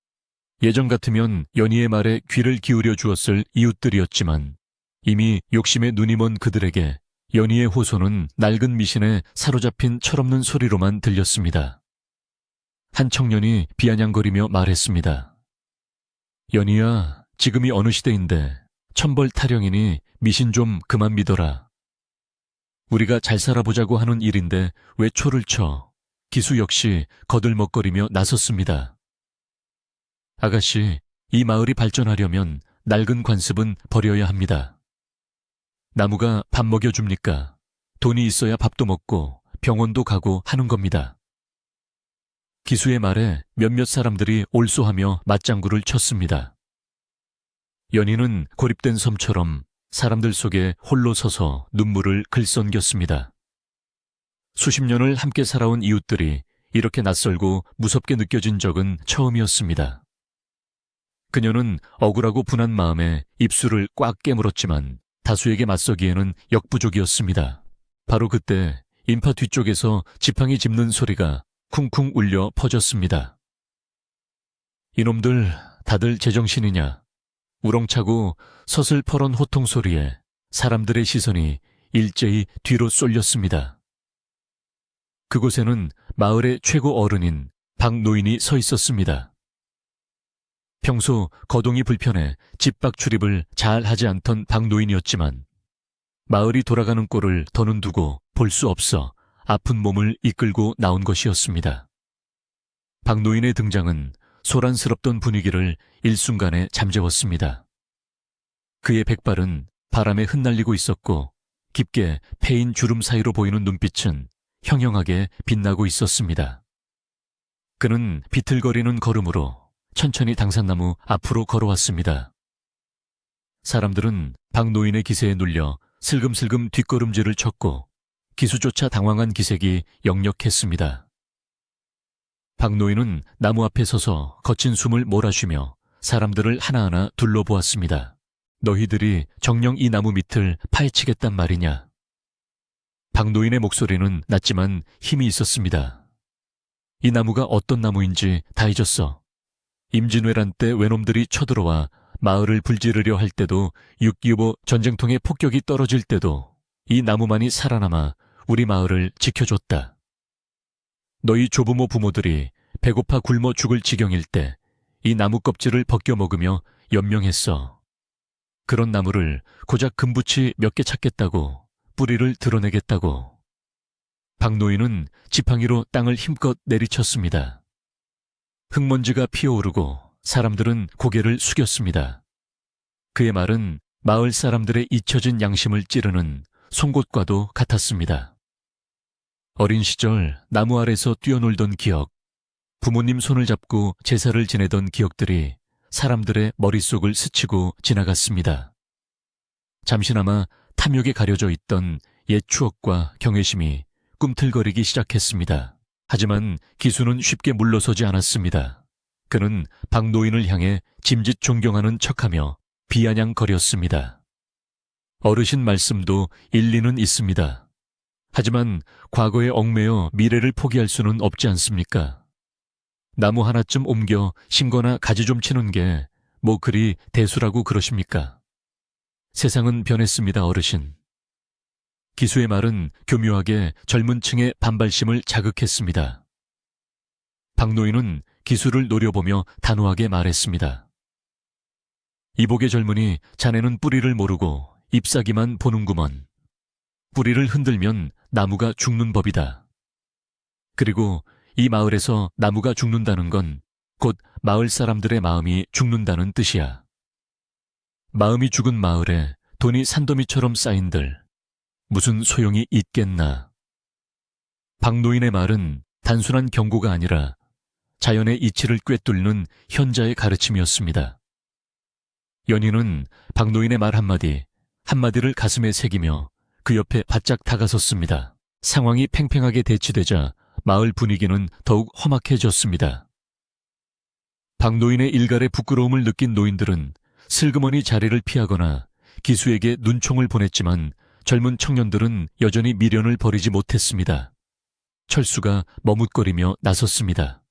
예전 같으면 연희의 말에 귀를 기울여 주었을 이웃들이었지만 이미 욕심에 눈이 먼 그들에게 연희의 호소는 낡은 미신에 사로잡힌 철없는 소리로만 들렸습니다. 한 청년이 비아냥거리며 말했습니다. 연희야, 지금이 어느 시대인데 천벌 타령이니 미신 좀 그만 믿어라. 우리가 잘 살아보자고 하는 일인데 왜 초를 쳐? 기수 역시 거들먹거리며 나섰습니다. 아가씨, 이 마을이 발전하려면 낡은 관습은 버려야 합니다. 나무가 밥 먹여줍니까? 돈이 있어야 밥도 먹고 병원도 가고 하는 겁니다. 기수의 말에 몇몇 사람들이 올소하며 맞장구를 쳤습니다. 연희는 고립된 섬처럼 사람들 속에 홀로 서서 눈물을 글썽겼습니다. 수십 년을 함께 살아온 이웃들이 이렇게 낯설고 무섭게 느껴진 적은 처음이었습니다. 그녀는 억울하고 분한 마음에 입술을 꽉 깨물었지만 다수에게 맞서기에는 역부족이었습니다. 바로 그때 인파 뒤쪽에서 지팡이 짚는 소리가 쿵쿵 울려 퍼졌습니다. 이놈들 다들 제정신이냐? 우렁차고 서슬퍼런 호통 소리에 사람들의 시선이 일제히 뒤로 쏠렸습니다. 그곳에는 마을의 최고 어른인 박 노인이 서 있었습니다. 평소 거동이 불편해 집 밖 출입을 잘 하지 않던 박 노인이었지만 마을이 돌아가는 꼴을 더는 두고 볼 수 없어 아픈 몸을 이끌고 나온 것이었습니다. 박 노인의 등장은 소란스럽던 분위기를 일순간에 잠재웠습니다. 그의 백발은 바람에 흩날리고 있었고 깊게 패인 주름 사이로 보이는 눈빛은 형형하게 빛나고 있었습니다. 그는 비틀거리는 걸음으로 천천히 당산나무 앞으로 걸어왔습니다. 사람들은 박 노인의 기세에 눌려 슬금슬금 뒷걸음질을 쳤고 기수조차 당황한 기색이 역력했습니다. 박 노인은 나무 앞에 서서 거친 숨을 몰아쉬며 사람들을 하나하나 둘러보았습니다. 너희들이 정녕 이 나무 밑을 파헤치겠단 말이냐? 박 노인의 목소리는 낮지만 힘이 있었습니다. 이 나무가 어떤 나무인지 다 잊었어. 임진왜란 때 외놈들이 쳐들어와 마을을 불지르려 할 때도 6.25 전쟁통에 폭격이 떨어질 때도 이 나무만이 살아남아 우리 마을을 지켜줬다. 너희 조부모 부모들이 배고파 굶어 죽을 지경일 때 이 나무 껍질을 벗겨 먹으며 연명했어. 그런 나무를 고작 금붙이 몇 개 찾겠다고 뿌리를 드러내겠다고. 박 노인은 지팡이로 땅을 힘껏 내리쳤습니다. 흙먼지가 피어오르고 사람들은 고개를 숙였습니다. 그의 말은 마을 사람들의 잊혀진 양심을 찌르는 송곳과도 같았습니다. 어린 시절 나무 아래서 뛰어놀던 기억, 부모님 손을 잡고 제사를 지내던 기억들이 사람들의 머릿속을 스치고 지나갔습니다. 잠시나마 탐욕에 가려져 있던 옛 추억과 경외심이 꿈틀거리기 시작했습니다. 하지만 기수는 쉽게 물러서지 않았습니다. 그는 박 노인을 향해 짐짓 존경하는 척하며 비아냥거렸습니다. 어르신 말씀도 일리는 있습니다. 하지만 과거에 얽매여 미래를 포기할 수는 없지 않습니까? 나무 하나쯤 옮겨 심거나 가지 좀 치는 게 뭐 그리 대수라고 그러십니까? 세상은 변했습니다, 어르신. 기수의 말은 교묘하게 젊은 층의 반발심을 자극했습니다. 박노인은 기수를 노려보며 단호하게 말했습니다. 이복의 젊은이, 자네는 뿌리를 모르고 잎사귀만 보는구먼. 뿌리를 흔들면 나무가 죽는 법이다. 그리고 이 마을에서 나무가 죽는다는 건 곧 마을 사람들의 마음이 죽는다는 뜻이야. 마음이 죽은 마을에 돈이 산더미처럼 쌓인들 무슨 소용이 있겠나. 박노인의 말은 단순한 경고가 아니라 자연의 이치를 꿰뚫는 현자의 가르침이었습니다. 연희는 박노인의 말 한마디를 가슴에 새기며 그 옆에 바짝 다가섰습니다. 상황이 팽팽하게 대치되자 마을 분위기는 더욱 험악해졌습니다. 박노인의 일갈의 부끄러움을 느낀 노인들은 슬그머니 자리를 피하거나 기수에게 눈총을 보냈지만 젊은 청년들은 여전히 미련을 버리지 못했습니다. 철수가 머뭇거리며 나섰습니다.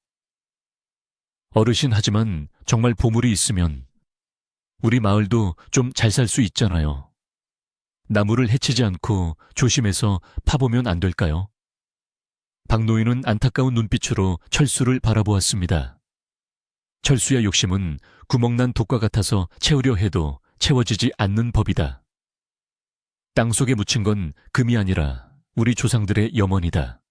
어르신, 하지만 정말 보물이 있으면 우리 마을도 좀 잘 살 수 있잖아요. 나무를 해치지 않고 조심해서 파보면 안 될까요? 박노인은 안타까운 눈빛으로 철수를 바라보았습니다. 철수의 욕심은 구멍난 독과 같아서 채우려 해도 채워지지 않는 법이다. 땅속에 묻힌 건 금이 아니라 우리 조상들의 염원이다.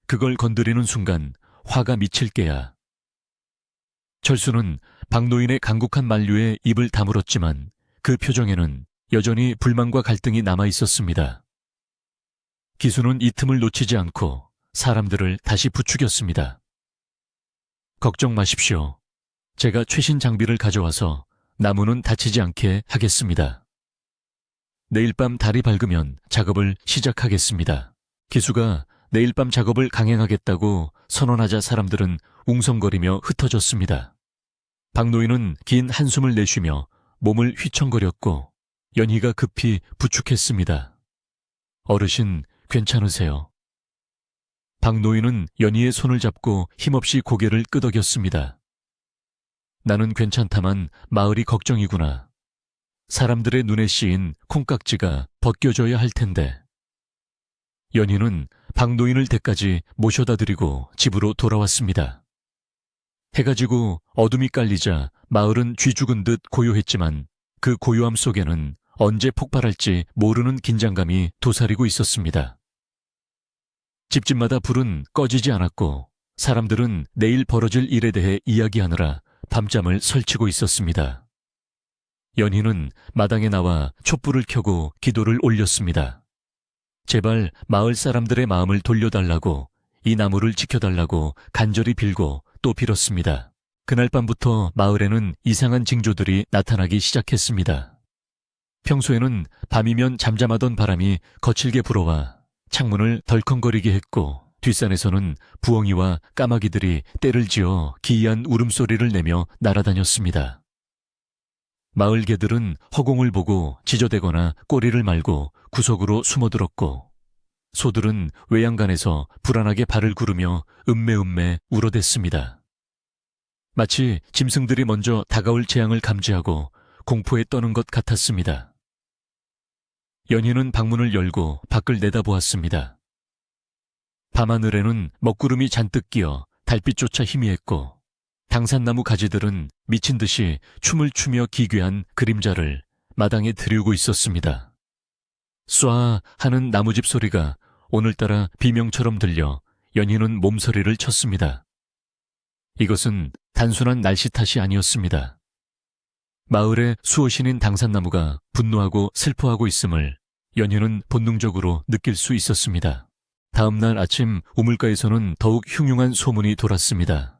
그걸 건드리는 순간 화가 미칠 게야. 철수는 박노인의 간곡한 만류에 입을 다물었지만 그 표정에는 여전히 불만과 갈등이 남아 있었습니다. 기수는 이 틈을 놓치지 않고 사람들을 다시 부추겼습니다. 걱정 마십시오. 제가 최신 장비를 가져와서 나무는 다치지 않게 하겠습니다. 내일 밤 달이 밝으면 작업을 시작하겠습니다. 기수가 내일 밤 작업을 강행하겠다고 선언하자 사람들은 웅성거리며 흩어졌습니다. 박노인은 긴 한숨을 내쉬며 몸을 휘청거렸고 연희가 급히 부축했습니다. 어르신, 괜찮으세요? 박노인은 연희의 손을 잡고 힘없이 고개를 끄덕였습니다. 나는 괜찮다만 마을이 걱정이구나. 사람들의 눈에 씌인 콩깍지가 벗겨져야 할 텐데. 연희는 박노인을 댁까지 모셔다 드리고 집으로 돌아왔습니다. 해가 지고 어둠이 깔리자 마을은 쥐 죽은 듯 고요했지만 그 고요함 속에는 언제 폭발할지 모르는 긴장감이 도사리고 있었습니다. 집집마다 불은 꺼지지 않았고 사람들은 내일 벌어질 일에 대해 이야기하느라 밤잠을 설치고 있었습니다. 연희는 마당에 나와 촛불을 켜고 기도를 올렸습니다. 제발 마을 사람들의 마음을 돌려달라고, 이 나무를 지켜달라고 간절히 빌고 또 빌었습니다. 그날 밤부터 마을에는 이상한 징조들이 나타나기 시작했습니다. 평소에는 밤이면 잠잠하던 바람이 거칠게 불어와 창문을 덜컹거리게 했고 뒷산에서는 부엉이와 까마귀들이 떼를 지어 기이한 울음소리를 내며 날아다녔습니다. 마을 개들은 허공을 보고 지저대거나 꼬리를 말고 구석으로 숨어들었고 소들은 외양간에서 불안하게 발을 구르며 음매음매 울어댔습니다. 마치 짐승들이 먼저 다가올 재앙을 감지하고 공포에 떠는 것 같았습니다. 연희는 방문을 열고 밖을 내다보았습니다. 밤하늘에는 먹구름이 잔뜩 끼어 달빛조차 희미했고 당산나무 가지들은 미친 듯이 춤을 추며 기괴한 그림자를 마당에 들이우고 있었습니다. 쏴 하는 나무집 소리가 오늘따라 비명처럼 들려 연희는 몸서리를 쳤습니다. 이것은 단순한 날씨 탓이 아니었습니다. 마을의 수호신인 당산나무가 분노하고 슬퍼하고 있음을 연희는 본능적으로 느낄 수 있었습니다. 다음 날 아침 우물가에서는 더욱 흉흉한 소문이 돌았습니다.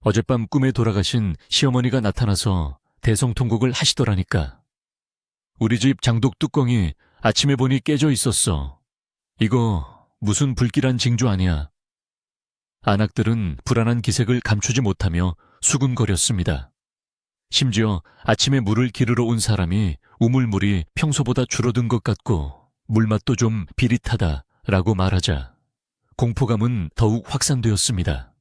어젯밤 꿈에 돌아가신 시어머니가 나타나서 대성통곡을 하시더라니까. 우리 집 장독 뚜껑이 아침에 보니 깨져 있었어. 이거 무슨 불길한 징조 아니야. 안악들은 불안한 기색을 감추지 못하며 수군거렸습니다. 심지어 아침에 물을 기르러 온 사람이 우물물이 평소보다 줄어든 것 같고 물맛도 좀 비릿하다라고 말하자 공포감은 더욱 확산되었습니다.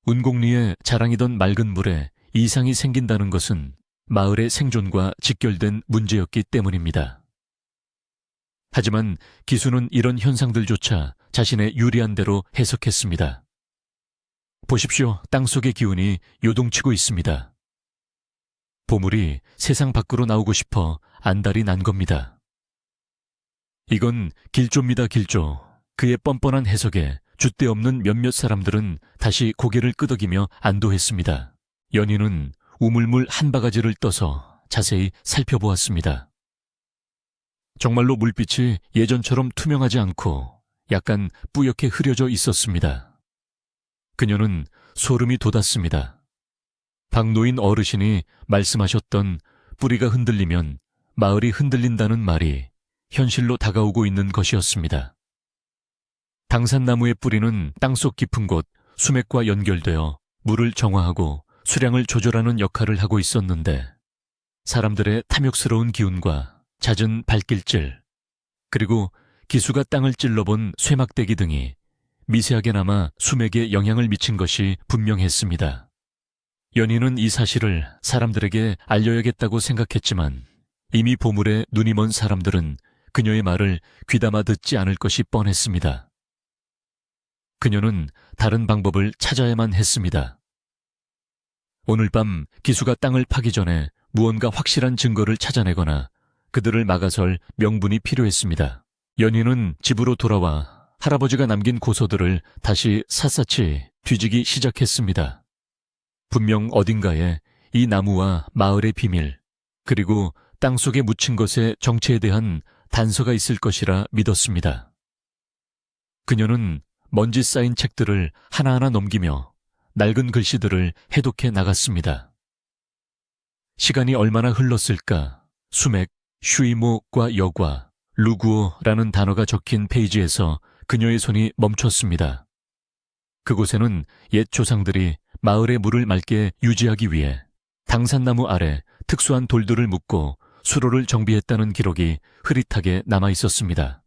운곡리에 자랑이던 맑은 물에 이상이 생긴다는 것은 마을의 생존과 직결된 문제였기 때문입니다. 하지만 기수는 이런 현상들조차 자신의 유리한 대로 해석했습니다. 보십시오. 땅속의 기운이 요동치고 있습니다. 보물이 세상 밖으로 나오고 싶어 안달이 난 겁니다. 이건 길조입니다, 길조. 그의 뻔뻔한 해석에 줏대 없는 몇몇 사람들은 다시 고개를 끄덕이며 안도했습니다. 연희는 우물물 한 바가지를 떠서 자세히 살펴보았습니다. 정말로 물빛이 예전처럼 투명하지 않고 약간 뿌옇게 흐려져 있었습니다. 그녀는 소름이 돋았습니다. 박노인 어르신이 말씀하셨던 뿌리가 흔들리면 마을이 흔들린다는 말이 현실로 다가오고 있는 것이었습니다. 당산나무의 뿌리는 땅속 깊은 곳 수맥과 연결되어 물을 정화하고 수량을 조절하는 역할을 하고 있었는데 사람들의 탐욕스러운 기운과 잦은 발길질 그리고 기수가 땅을 찔러본 쇠막대기 등이 미세하게나마 수맥에 영향을 미친 것이 분명했습니다. 연희는 이 사실을 사람들에게 알려야겠다고 생각했지만 이미 보물에 눈이 먼 사람들은 그녀의 말을 귀담아 듣지 않을 것이 뻔했습니다. 그녀는 다른 방법을 찾아야만 했습니다. 오늘 밤 기수가 땅을 파기 전에 무언가 확실한 증거를 찾아내거나 그들을 막아설 명분이 필요했습니다. 연희는 집으로 돌아와 할아버지가 남긴 고서들을 다시 샅샅이 뒤지기 시작했습니다. 분명 어딘가에 이 나무와 마을의 비밀, 그리고 땅속에 묻힌 것의 정체에 대한 단서가 있을 것이라 믿었습니다. 그녀는 먼지 쌓인 책들을 하나하나 넘기며 낡은 글씨들을 해독해 나갔습니다. 시간이 얼마나 흘렀을까? 수맥, 슈이모과 여과, 루구오라는 단어가 적힌 페이지에서 그녀의 손이 멈췄습니다. 그곳에는 옛 조상들이 마을의 물을 맑게 유지하기 위해 당산나무 아래 특수한 돌들을 묶고 수로를 정비했다는 기록이 흐릿하게 남아 있었습니다.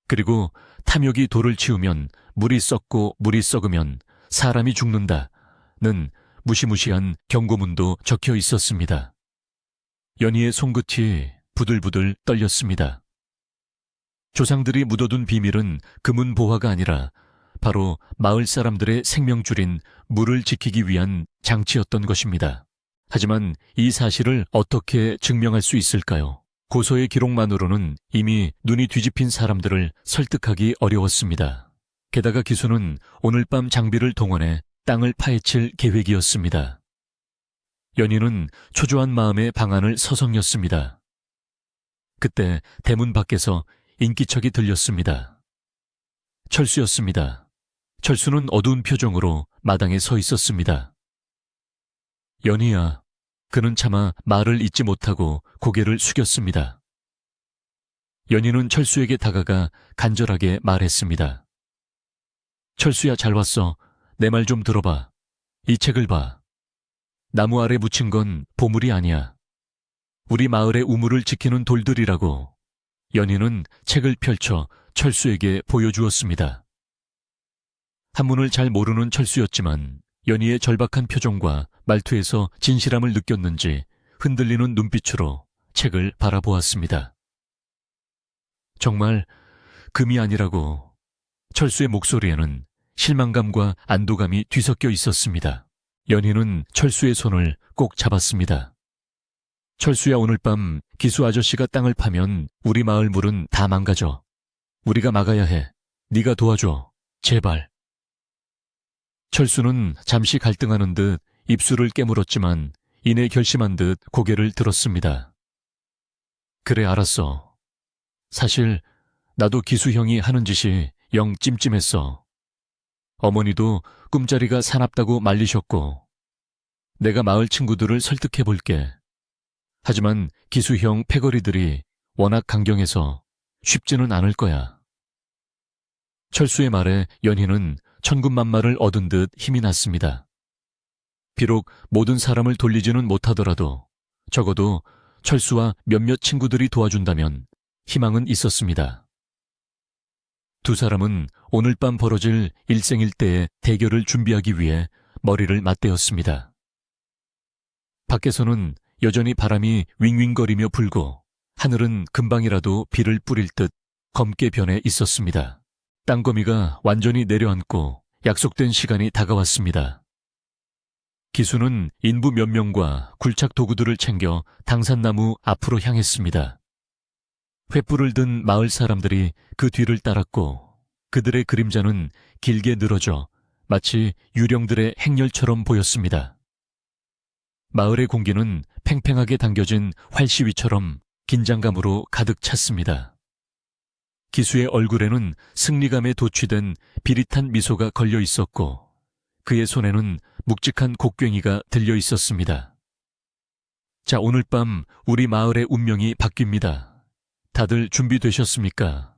그리고 탐욕이 돌을 치우면 물이 썩고 물이 썩으면 사람이 죽는다는 무시무시한 경고문도 적혀 있었습니다. 연희의 손끝이 부들부들 떨렸습니다. 조상들이 묻어둔 비밀은 금은 보화가 아니라 바로 마을 사람들의 생명줄인 물을 지키기 위한 장치였던 것입니다. 하지만 이 사실을 어떻게 증명할 수 있을까요? 고서의 기록만으로는 이미 눈이 뒤집힌 사람들을 설득하기 어려웠습니다. 게다가 기수는 오늘 밤 장비를 동원해 땅을 파헤칠 계획이었습니다. 연희는 초조한 마음에 방안을 서성였습니다. 그때 대문 밖에서 인기척이 들렸습니다. 철수였습니다. 철수는 어두운 표정으로 마당에 서 있었습니다. 연희야, 그는 차마 말을 잇지 못하고 고개를 숙였습니다. 연희는 철수에게 다가가 간절하게 말했습니다. 철수야, 잘 왔어. 내 말 좀 들어봐. 이 책을 봐. 나무 아래 묻힌 건 보물이 아니야. 우리 마을의 우물을 지키는 돌들이라고. 연희는 책을 펼쳐 철수에게 보여주었습니다. 한문을 잘 모르는 철수였지만 연희의 절박한 표정과 말투에서 진실함을 느꼈는지 흔들리는 눈빛으로 책을 바라보았습니다. 정말 금이 아니라고. 철수의 목소리에는 실망감과 안도감이 뒤섞여 있었습니다. 연희는 철수의 손을 꼭 잡았습니다. 철수야, 오늘 밤 기수 아저씨가 땅을 파면 우리 마을 물은 다 망가져. 우리가 막아야 해. 네가 도와줘. 제발. 철수는 잠시 갈등하는 듯 입술을 깨물었지만 이내 결심한 듯 고개를 들었습니다. 그래, 알았어. 사실 나도 기수 형이 하는 짓이 영 찜찜했어. 어머니도 꿈자리가 사납다고 말리셨고 내가 마을 친구들을 설득해 볼게. 하지만 기수 형 패거리들이 워낙 강경해서 쉽지는 않을 거야. 철수의 말에 연희는 천군만마를 얻은 듯 힘이 났습니다. 비록 모든 사람을 돌리지는 못하더라도 적어도 철수와 몇몇 친구들이 도와준다면 희망은 있었습니다. 두 사람은 오늘 밤 벌어질 일생일대의 대결을 준비하기 위해 머리를 맞대었습니다. 밖에서는 여전히 바람이 윙윙거리며 불고 하늘은 금방이라도 비를 뿌릴 듯 검게 변해 있었습니다. 땅거미가 완전히 내려앉고 약속된 시간이 다가왔습니다. 기수는 인부 몇 명과 굴착 도구들을 챙겨 당산나무 앞으로 향했습니다. 횃불을 든 마을 사람들이 그 뒤를 따랐고 그들의 그림자는 길게 늘어져 마치 유령들의 행렬처럼 보였습니다. 마을의 공기는 팽팽하게 당겨진 활시위처럼 긴장감으로 가득 찼습니다. 기수의 얼굴에는 승리감에 도취된 비릿한 미소가 걸려 있었고 그의 손에는 묵직한 곡괭이가 들려 있었습니다. 자, 오늘 밤 우리 마을의 운명이 바뀝니다. 다들 준비되셨습니까?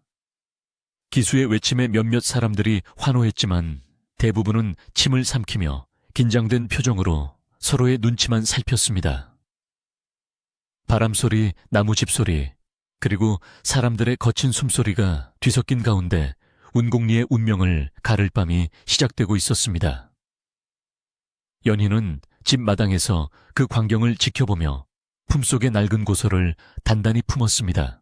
기수의 외침에 몇몇 사람들이 환호했지만 대부분은 침을 삼키며 긴장된 표정으로 서로의 눈치만 살폈습니다. 바람소리, 나무집 소리, 그리고 사람들의 거친 숨소리가 뒤섞인 가운데 운공리의 운명을 가를 밤이 시작되고 있었습니다. 연희는 집 마당에서 그 광경을 지켜보며 품속의 낡은 고소를 단단히 품었습니다.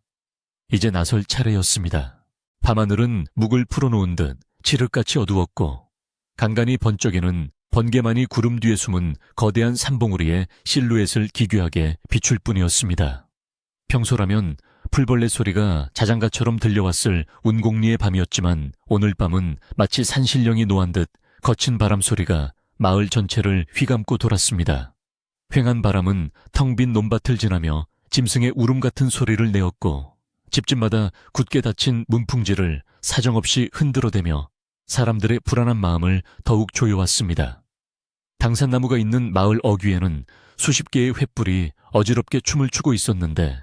이제 나설 차례였습니다. 밤하늘은 묵을 풀어놓은 듯 칠흑같이 어두웠고 간간히 번쩍이는 번개만이 구름 뒤에 숨은 거대한 산봉우리의 실루엣을 기괴하게 비출 뿐이었습니다. 평소라면 풀벌레 소리가 자장가처럼 들려왔을 운공리의 밤이었지만 오늘 밤은 마치 산신령이 노한 듯 거친 바람 소리가 마을 전체를 휘감고 돌았습니다. 휑한 바람은 텅 빈 논밭을 지나며 짐승의 울음 같은 소리를 내었고 집집마다 굳게 닫힌 문풍지를 사정없이 흔들어대며 사람들의 불안한 마음을 더욱 조여왔습니다. 당산나무가 있는 마을 어귀에는 수십 개의 횃불이 어지럽게 춤을 추고 있었는데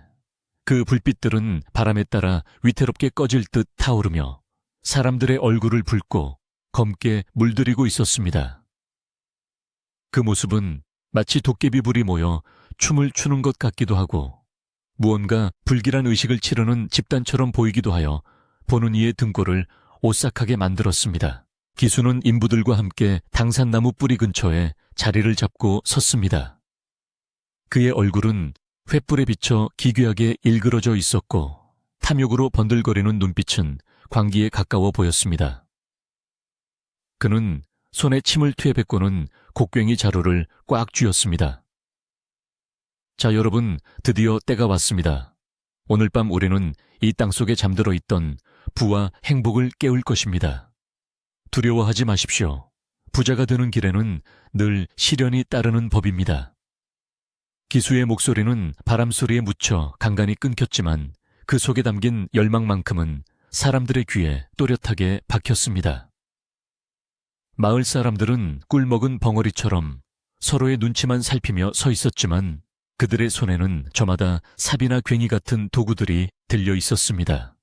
그 불빛들은 바람에 따라 위태롭게 꺼질 듯 타오르며 사람들의 얼굴을 붉고 검게 물들이고 있었습니다. 그 모습은 마치 도깨비불이 모여 춤을 추는 것 같기도 하고 무언가 불길한 의식을 치르는 집단처럼 보이기도 하여 보는 이의 등골을 오싹하게 만들었습니다. 기수는 인부들과 함께 당산나무 뿌리 근처에 자리를 잡고 섰습니다. 그의 얼굴은 횃불에 비쳐 기괴하게 일그러져 있었고 탐욕으로 번들거리는 눈빛은 광기에 가까워 보였습니다. 그는 손에 침을 퇴배꼬는 곡괭이 자루를 꽉 쥐었습니다. 자, 여러분, 드디어 때가 왔습니다. 오늘 밤 우리는 이 땅속에 잠들어 있던 부와 행복을 깨울 것입니다. 두려워하지 마십시오. 부자가 되는 길에는 늘 시련이 따르는 법입니다. 기수의 목소리는 바람소리에 묻혀 간간히 끊겼지만 그 속에 담긴 열망만큼은 사람들의 귀에 또렷하게 박혔습니다. 마을 사람들은 꿀먹은 벙어리처럼 서로의 눈치만 살피며 서 있었지만 그들의 손에는 저마다 삽이나 괭이 같은 도구들이 들려 있었습니다.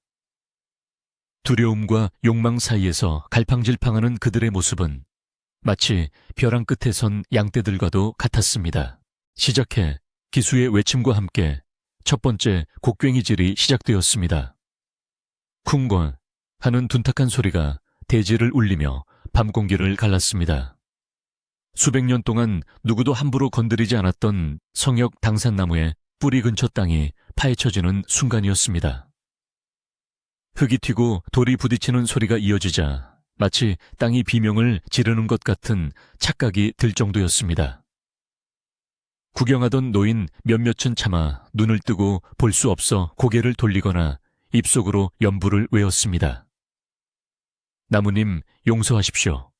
두려움과 욕망 사이에서 갈팡질팡하는 그들의 모습은 마치 벼랑 끝에 선 양떼들과도 같았습니다. 시작해 기수의 외침과 함께 첫 번째 곡괭이질이 시작되었습니다. 쿵걸 하는 둔탁한 소리가 대지를 울리며 밤 공기를 갈랐습니다. 수백 년 동안 누구도 함부로 건드리지 않았던 성역 당산나무의 뿌리 근처 땅이 파헤쳐지는 순간이었습니다. 흙이 튀고 돌이 부딪히는 소리가 이어지자 마치 땅이 비명을 지르는 것 같은 착각이 들 정도였습니다. 구경하던 노인 몇몇은 차마 눈을 뜨고 볼 수 없어 고개를 돌리거나 입속으로 연부를 외웠습니다. 나무님, 용서하십시오.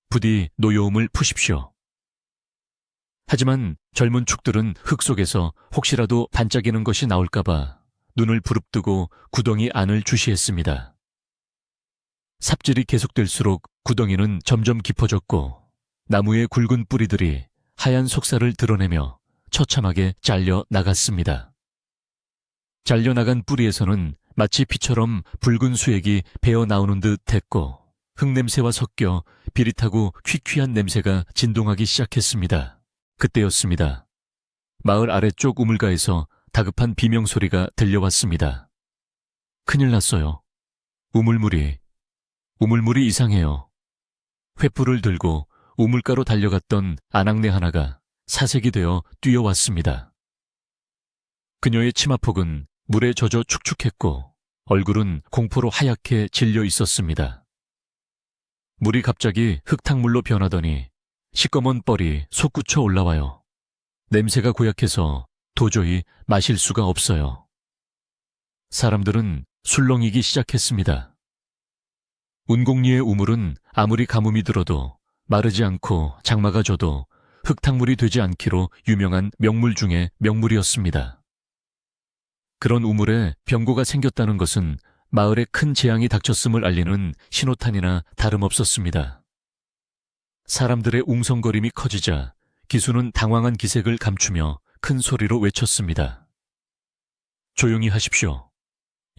부디 노여움을 푸십시오. 하지만 젊은 축들은 흙 속에서 혹시라도 반짝이는 것이 나올까봐 눈을 부릅뜨고 구덩이 안을 주시했습니다. 삽질이 계속될수록 구덩이는 점점 깊어졌고 나무의 굵은 뿌리들이 하얀 속살을 드러내며 처참하게 잘려 나갔습니다. 잘려나간 뿌리에서는 마치 피처럼 붉은 수액이 배어 나오는 듯 했고 흙냄새와 섞여 비릿하고 퀴퀴한 냄새가 진동하기 시작했습니다. 그때였습니다. 마을 아래쪽 우물가에서 다급한 비명소리가 들려왔습니다. 큰일 났어요. 우물물이 이상해요. 횃불을 들고 우물가로 달려갔던 아낙네 하나가 사색이 되어 뛰어왔습니다. 그녀의 치마폭은 물에 젖어 축축했고 얼굴은 공포로 하얗게 질려 있었습니다. 물이 갑자기 흙탕물로 변하더니 시꺼먼 뻘이 솟구쳐 올라와요. 냄새가 고약해서 도저히 마실 수가 없어요. 사람들은 술렁이기 시작했습니다. 운곡리의 우물은 아무리 가뭄이 들어도 마르지 않고 장마가 져도 흙탕물이 되지 않기로 유명한 명물 중의 명물이었습니다. 그런 우물에 병고가 생겼다는 것은 마을에 큰 재앙이 닥쳤음을 알리는 신호탄이나 다름없었습니다. 사람들의 웅성거림이 커지자 기수는 당황한 기색을 감추며 큰 소리로 외쳤습니다. 조용히 하십시오.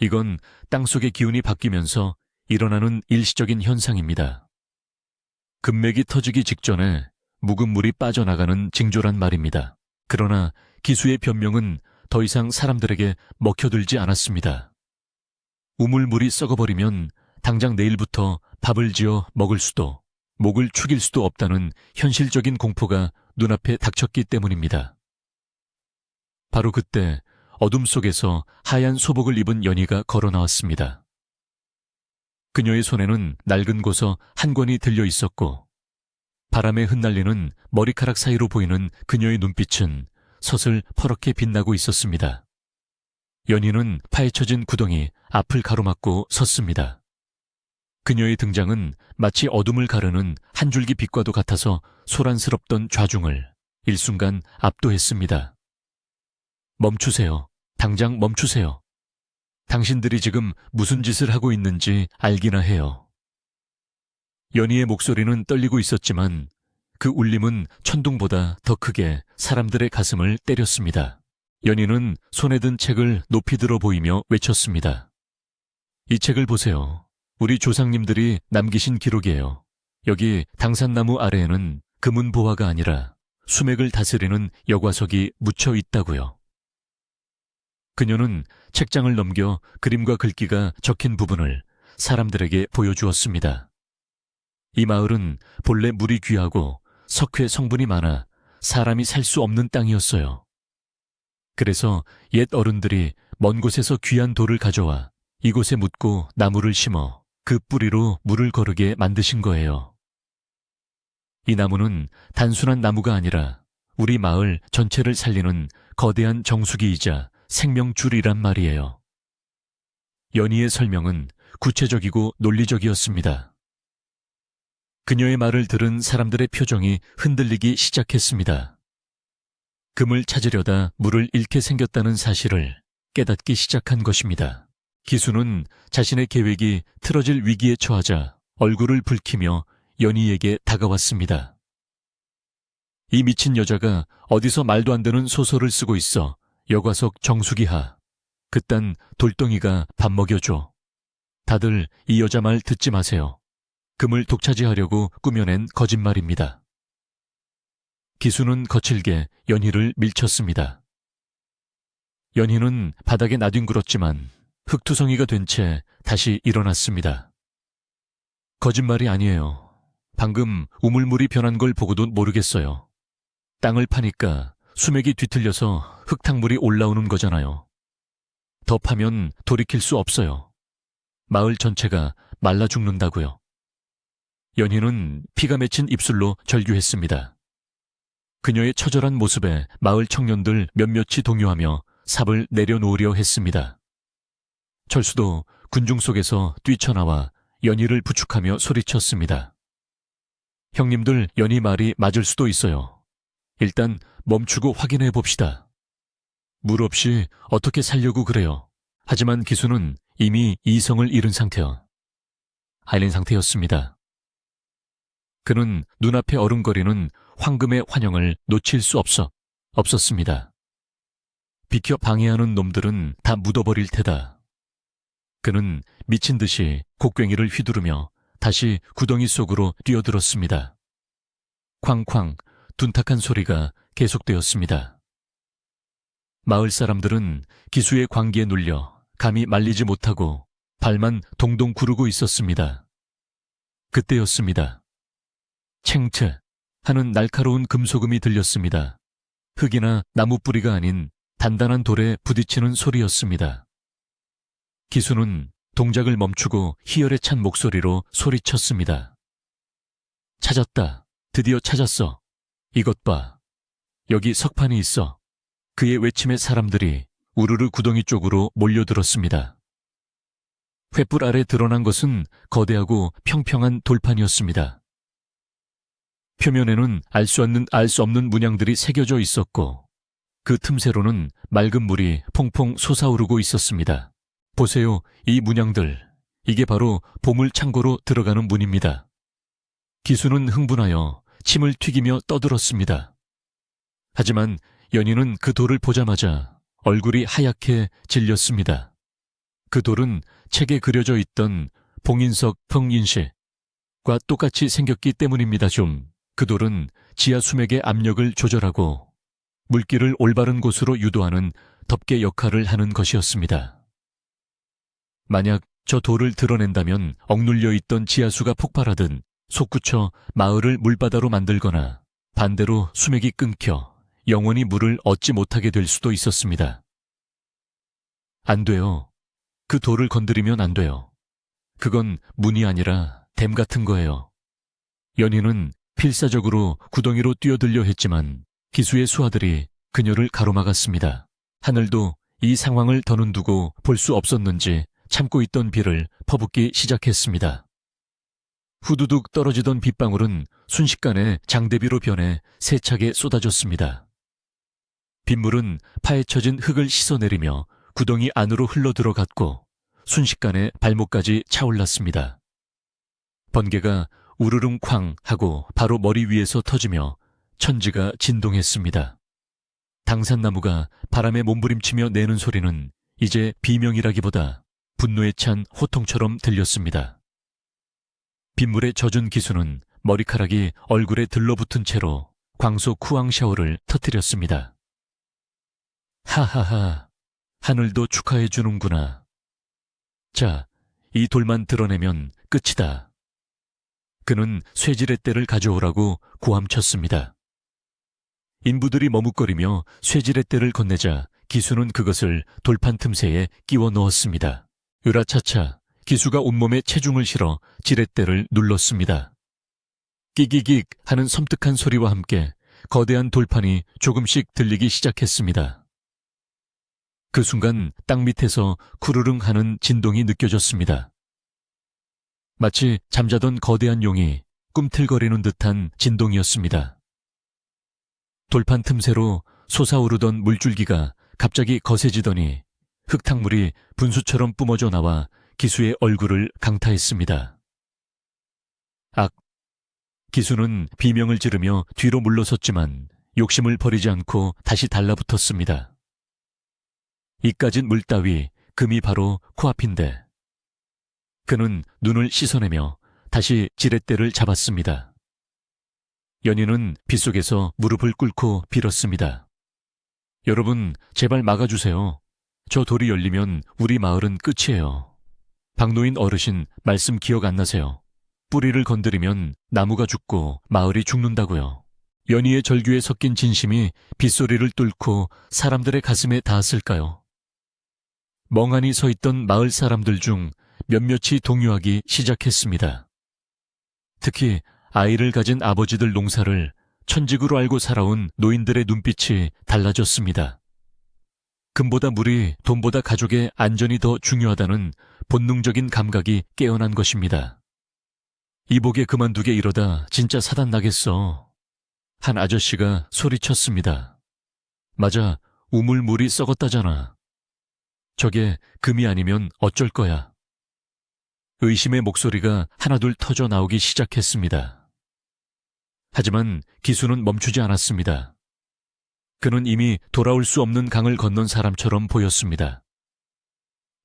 이건 땅속의 기운이 바뀌면서 일어나는 일시적인 현상입니다. 금맥이 터지기 직전에 묵은 물이 빠져나가는 징조란 말입니다. 그러나 기수의 변명은 더 이상 사람들에게 먹혀들지 않았습니다. 우물물이 썩어버리면 당장 내일부터 밥을 지어 먹을 수도, 목을 축일 수도 없다는 현실적인 공포가 눈앞에 닥쳤기 때문입니다. 바로 그때 어둠 속에서 하얀 소복을 입은 연희가 걸어 나왔습니다. 그녀의 손에는 낡은 고서 한 권이 들려 있었고 바람에 흩날리는 머리카락 사이로 보이는 그녀의 눈빛은 서슬 퍼렇게 빛나고 있었습니다. 연희는 파헤쳐진 구덩이 앞을 가로막고 섰습니다. 그녀의 등장은 마치 어둠을 가르는 한 줄기 빛과도 같아서 소란스럽던 좌중을 일순간 압도했습니다. 멈추세요. 당장 멈추세요. 당신들이 지금 무슨 짓을 하고 있는지 알기나 해요. 연희의 목소리는 떨리고 있었지만 그 울림은 천둥보다 더 크게 사람들의 가슴을 때렸습니다. 연희는 손에 든 책을 높이 들어 보이며 외쳤습니다. 이 책을 보세요. 우리 조상님들이 남기신 기록이에요. 여기 당산나무 아래에는 금은 보화가 아니라 수맥을 다스리는 여과석이 묻혀 있다고요. 그녀는 책장을 넘겨 그림과 글귀가 적힌 부분을 사람들에게 보여주었습니다. 이 마을은 본래 물이 귀하고 석회 성분이 많아 사람이 살 수 없는 땅이었어요. 그래서 옛 어른들이 먼 곳에서 귀한 돌을 가져와 이곳에 묻고 나무를 심어 그 뿌리로 물을 거르게 만드신 거예요. 이 나무는 단순한 나무가 아니라 우리 마을 전체를 살리는 거대한 정수기이자 생명줄이란 말이에요. 연희의 설명은 구체적이고 논리적이었습니다. 그녀의 말을 들은 사람들의 표정이 흔들리기 시작했습니다. 금을 찾으려다 물을 잃게 생겼다는 사실을 깨닫기 시작한 것입니다. 기수는 자신의 계획이 틀어질 위기에 처하자 얼굴을 붉히며 연희에게 다가왔습니다. 이 미친 여자가 어디서 말도 안 되는 소설을 쓰고 있어. 여과석 정수기하. 그딴 돌덩이가 밥 먹여줘. 다들 이 여자 말 듣지 마세요. 금을 독차지하려고 꾸며낸 거짓말입니다. 기수는 거칠게 연희를 밀쳤습니다. 연희는 바닥에 나뒹굴었지만 흙투성이가 된 채 다시 일어났습니다. 거짓말이 아니에요. 방금 우물물이 변한 걸 보고도 모르겠어요. 땅을 파니까 수맥이 뒤틀려서 흙탕물이 올라오는 거잖아요. 더 파면 돌이킬 수 없어요. 마을 전체가 말라 죽는다고요. 연희는 피가 맺힌 입술로 절규했습니다. 그녀의 처절한 모습에 마을 청년들 몇몇이 동요하며 삽을 내려놓으려 했습니다. 철수도 군중 속에서 뛰쳐나와 연희를 부축하며 소리쳤습니다. 형님들, 연희 말이 맞을 수도 있어요. 일단 멈추고 확인해 봅시다. 물 없이 어떻게 살려고 그래요. 하지만 기수는 이미 이성을 잃은 상태였습니다. 그는 눈앞에 어른거리는 황금의 환영을 놓칠 수 없었습니다. 비켜 방해하는 놈들은 다 묻어버릴 테다. 그는 미친 듯이 곡괭이를 휘두르며 다시 구덩이 속으로 뛰어들었습니다. 쾅쾅 둔탁한 소리가 계속되었습니다. 마을 사람들은 기수의 광기에 눌려 감히 말리지 못하고 발만 동동 구르고 있었습니다. 그때였습니다. 챙채 하는 날카로운 금소금이 들렸습니다. 흙이나 나무 뿌리가 아닌 단단한 돌에 부딪히는 소리였습니다. 기수는 동작을 멈추고 희열에 찬 목소리로 소리쳤습니다. 찾았다. 드디어 찾았어. 이것 봐. 여기 석판이 있어. 그의 외침에 사람들이 우르르 구덩이 쪽으로 몰려들었습니다. 횃불 아래 드러난 것은 거대하고 평평한 돌판이었습니다. 표면에는 알 수 없는 문양들이 새겨져 있었고 그 틈새로는 맑은 물이 퐁퐁 솟아오르고 있었습니다. 보세요, 이 문양들. 이게 바로 보물 창고로 들어가는 문입니다. 기수는 흥분하여 침을 튀기며 떠들었습니다. 하지만 연희는 그 돌을 보자마자 얼굴이 하얗게 질렸습니다. 그 돌은 책에 그려져 있던 봉인석 평인식과 똑같이 생겼기 때문입니다. 그 돌은 지하 수맥의 압력을 조절하고 물기를 올바른 곳으로 유도하는 덮개 역할을 하는 것이었습니다. 만약 저 돌을 드러낸다면 억눌려 있던 지하수가 폭발하든 솟구쳐 마을을 물바다로 만들거나 반대로 수맥이 끊겨 영원히 물을 얻지 못하게 될 수도 있었습니다. 안 돼요. 그 돌을 건드리면 안 돼요. 그건 문이 아니라 댐 같은 거예요. 연희는 필사적으로 구덩이로 뛰어들려 했지만 기수의 수하들이 그녀를 가로막았습니다. 하늘도 이 상황을 더는 두고 볼 수 없었는지 참고 있던 비를 퍼붓기 시작했습니다. 후두둑 떨어지던 빗방울은 순식간에 장대비로 변해 세차게 쏟아졌습니다. 빗물은 파헤쳐진 흙을 씻어내리며 구덩이 안으로 흘러들어갔고 순식간에 발목까지 차올랐습니다. 번개가 우르릉 쾅 하고 바로 머리 위에서 터지며 천지가 진동했습니다. 당산나무가 바람에 몸부림치며 내는 소리는 이제 비명이라기보다 분노에 찬 호통처럼 들렸습니다. 빗물에 젖은 기수는 머리카락이 얼굴에 들러붙은 채로 광속 쿠앙 샤워를 터뜨렸습니다. 하하하, 하늘도 축하해 주는구나. 자, 이 돌만 드러내면 끝이다. 그는 쇠지렛대를 가져오라고 고함쳤습니다. 인부들이 머뭇거리며 쇠지렛대를 건네자 기수는 그것을 돌판 틈새에 끼워 넣었습니다. 으라차차, 기수가 온몸에 체중을 실어 지렛대를 눌렀습니다. 끼기익 하는 섬뜩한 소리와 함께 거대한 돌판이 조금씩 들리기 시작했습니다. 그 순간 땅 밑에서 쿠르릉 하는 진동이 느껴졌습니다. 마치 잠자던 거대한 용이 꿈틀거리는 듯한 진동이었습니다. 돌판 틈새로 솟아오르던 물줄기가 갑자기 거세지더니 흙탕물이 분수처럼 뿜어져 나와 기수의 얼굴을 강타했습니다. 악! 기수는 비명을 지르며 뒤로 물러섰지만 욕심을 버리지 않고 다시 달라붙었습니다. 이까진 물 따위 금이 바로 코앞인데. 그는 눈을 씻어내며 다시 지렛대를 잡았습니다. 연희는 빗속에서 무릎을 꿇고 빌었습니다. 여러분, 제발 막아주세요. 저 돌이 열리면 우리 마을은 끝이에요. 박노인 어르신 말씀 기억 안 나세요? 뿌리를 건드리면 나무가 죽고 마을이 죽는다고요. 연희의 절규에 섞인 진심이 빗소리를 뚫고 사람들의 가슴에 닿았을까요? 멍하니 서 있던 마을 사람들 중 몇몇이 동요하기 시작했습니다. 특히 아이를 가진 아버지들 농사를 천직으로 알고 살아온 노인들의 눈빛이 달라졌습니다. 금보다 물이 돈보다 가족의 안전이 더 중요하다는 본능적인 감각이 깨어난 것입니다. 이보게 그만두게 이러다 진짜 사단 나겠어. 한 아저씨가 소리쳤습니다. 맞아, 우물물이 썩었다잖아. 저게 금이 아니면 어쩔 거야. 의심의 목소리가 하나둘 터져 나오기 시작했습니다. 하지만 기수는 멈추지 않았습니다. 그는 이미 돌아올 수 없는 강을 건넌 사람처럼 보였습니다.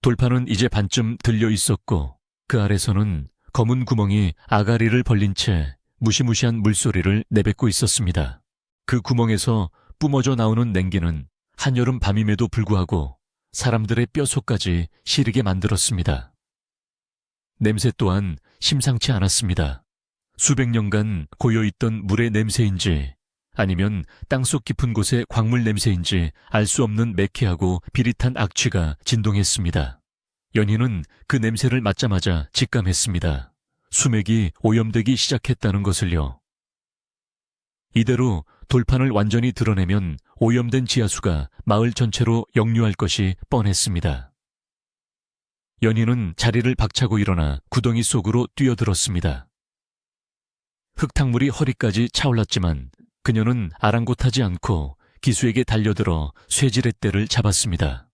돌판은 이제 반쯤 들려 있었고 그 아래서는 검은 구멍이 아가리를 벌린 채 무시무시한 물소리를 내뱉고 있었습니다. 그 구멍에서 뿜어져 나오는 냉기는 한여름 밤임에도 불구하고 사람들의 뼛속까지 시리게 만들었습니다. 냄새 또한 심상치 않았습니다. 수백 년간 고여있던 물의 냄새인지 아니면 땅속 깊은 곳의 광물 냄새인지 알 수 없는 매캐하고 비릿한 악취가 진동했습니다. 연희는 그 냄새를 맡자마자 직감했습니다. 수맥이 오염되기 시작했다는 것을요. 이대로 돌판을 완전히 드러내면 오염된 지하수가 마을 전체로 역류할 것이 뻔했습니다. 연희는 자리를 박차고 일어나 구덩이 속으로 뛰어들었습니다. 흙탕물이 허리까지 차올랐지만 그녀는 아랑곳하지 않고 기수에게 달려들어 쇠지렛 대를 잡았습니다.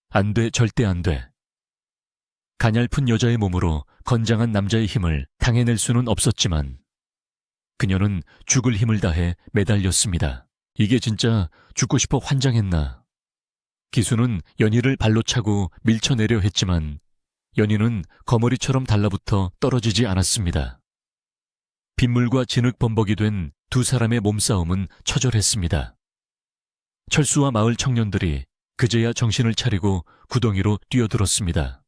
안 돼, 절대 안 돼. 가냘픈 여자의 몸으로 건장한 남자의 힘을 당해낼 수는 없었지만 그녀는 죽을 힘을 다해 매달렸습니다. 이게 진짜 죽고 싶어 환장했나. 기수는 연희를 발로 차고 밀쳐내려 했지만 연희는 거머리처럼 달라붙어 떨어지지 않았습니다. 빗물과 진흙 범벅이 된 두 사람의 몸싸움은 처절했습니다. 철수와 마을 청년들이 그제야 정신을 차리고 구덩이로 뛰어들었습니다.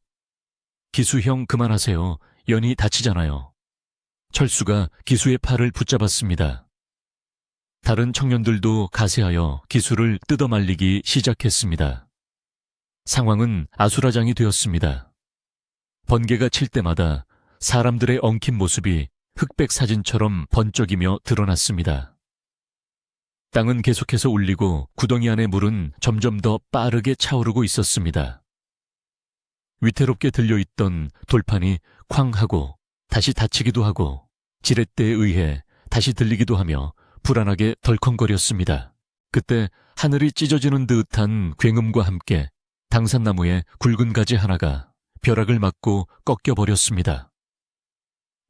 기수형 그만하세요. 연희 다치잖아요. 철수가 기수의 팔을 붙잡았습니다. 다른 청년들도 가세하여 기수를 뜯어말리기 시작했습니다. 상황은 아수라장이 되었습니다. 번개가 칠 때마다 사람들의 엉킨 모습이 흑백 사진처럼 번쩍이며 드러났습니다. 땅은 계속해서 울리고 구덩이 안의 물은 점점 더 빠르게 차오르고 있었습니다. 위태롭게 들려있던 돌판이 쾅 하고 다시 닫히기도 하고 지렛대에 의해 다시 들리기도 하며 불안하게 덜컹거렸습니다. 그때 하늘이 찢어지는 듯한 굉음과 함께 당산나무의 굵은 가지 하나가 벼락을 맞고 꺾여버렸습니다.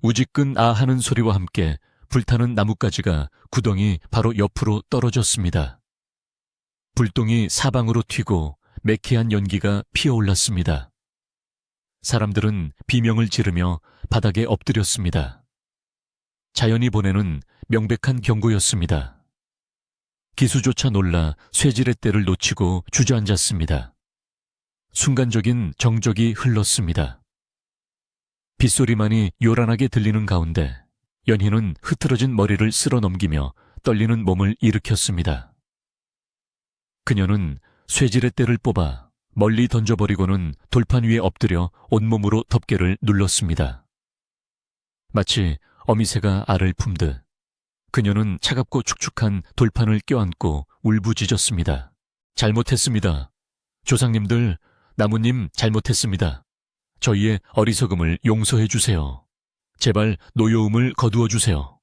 우지끈 아 하는 소리와 함께 불타는 나뭇가지가 구덩이 바로 옆으로 떨어졌습니다. 불똥이 사방으로 튀고 매캐한 연기가 피어올랐습니다. 사람들은 비명을 지르며 바닥에 엎드렸습니다. 자연이 보내는 명백한 경고였습니다. 기수조차 놀라 쇠지렛대를 놓치고 주저앉았습니다. 순간적인 정적이 흘렀습니다. 빗소리만이 요란하게 들리는 가운데 연희는 흐트러진 머리를 쓸어 넘기며 떨리는 몸을 일으켰습니다. 그녀는 쇠지렛대를 뽑아 멀리 던져버리고는 돌판 위에 엎드려 온몸으로 덮개를 눌렀습니다. 마치 어미새가 알을 품듯 그녀는 차갑고 축축한 돌판을 껴안고 울부짖었습니다. 잘못했습니다. 조상님들, 나무님 잘못했습니다. 저희의 어리석음을 용서해 주세요. 제발 노여움을 거두어 주세요.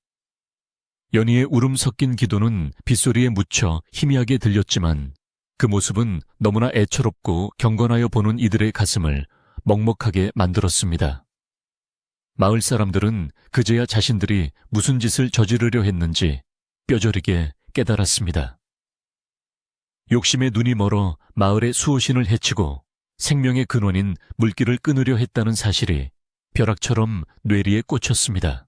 연희의 울음 섞인 기도는 빗소리에 묻혀 희미하게 들렸지만 그 모습은 너무나 애처롭고 경건하여 보는 이들의 가슴을 먹먹하게 만들었습니다. 마을 사람들은 그제야 자신들이 무슨 짓을 저지르려 했는지 뼈저리게 깨달았습니다. 욕심에 눈이 멀어 마을의 수호신을 해치고 생명의 근원인 물길을 끊으려 했다는 사실이 벼락처럼 뇌리에 꽂혔습니다.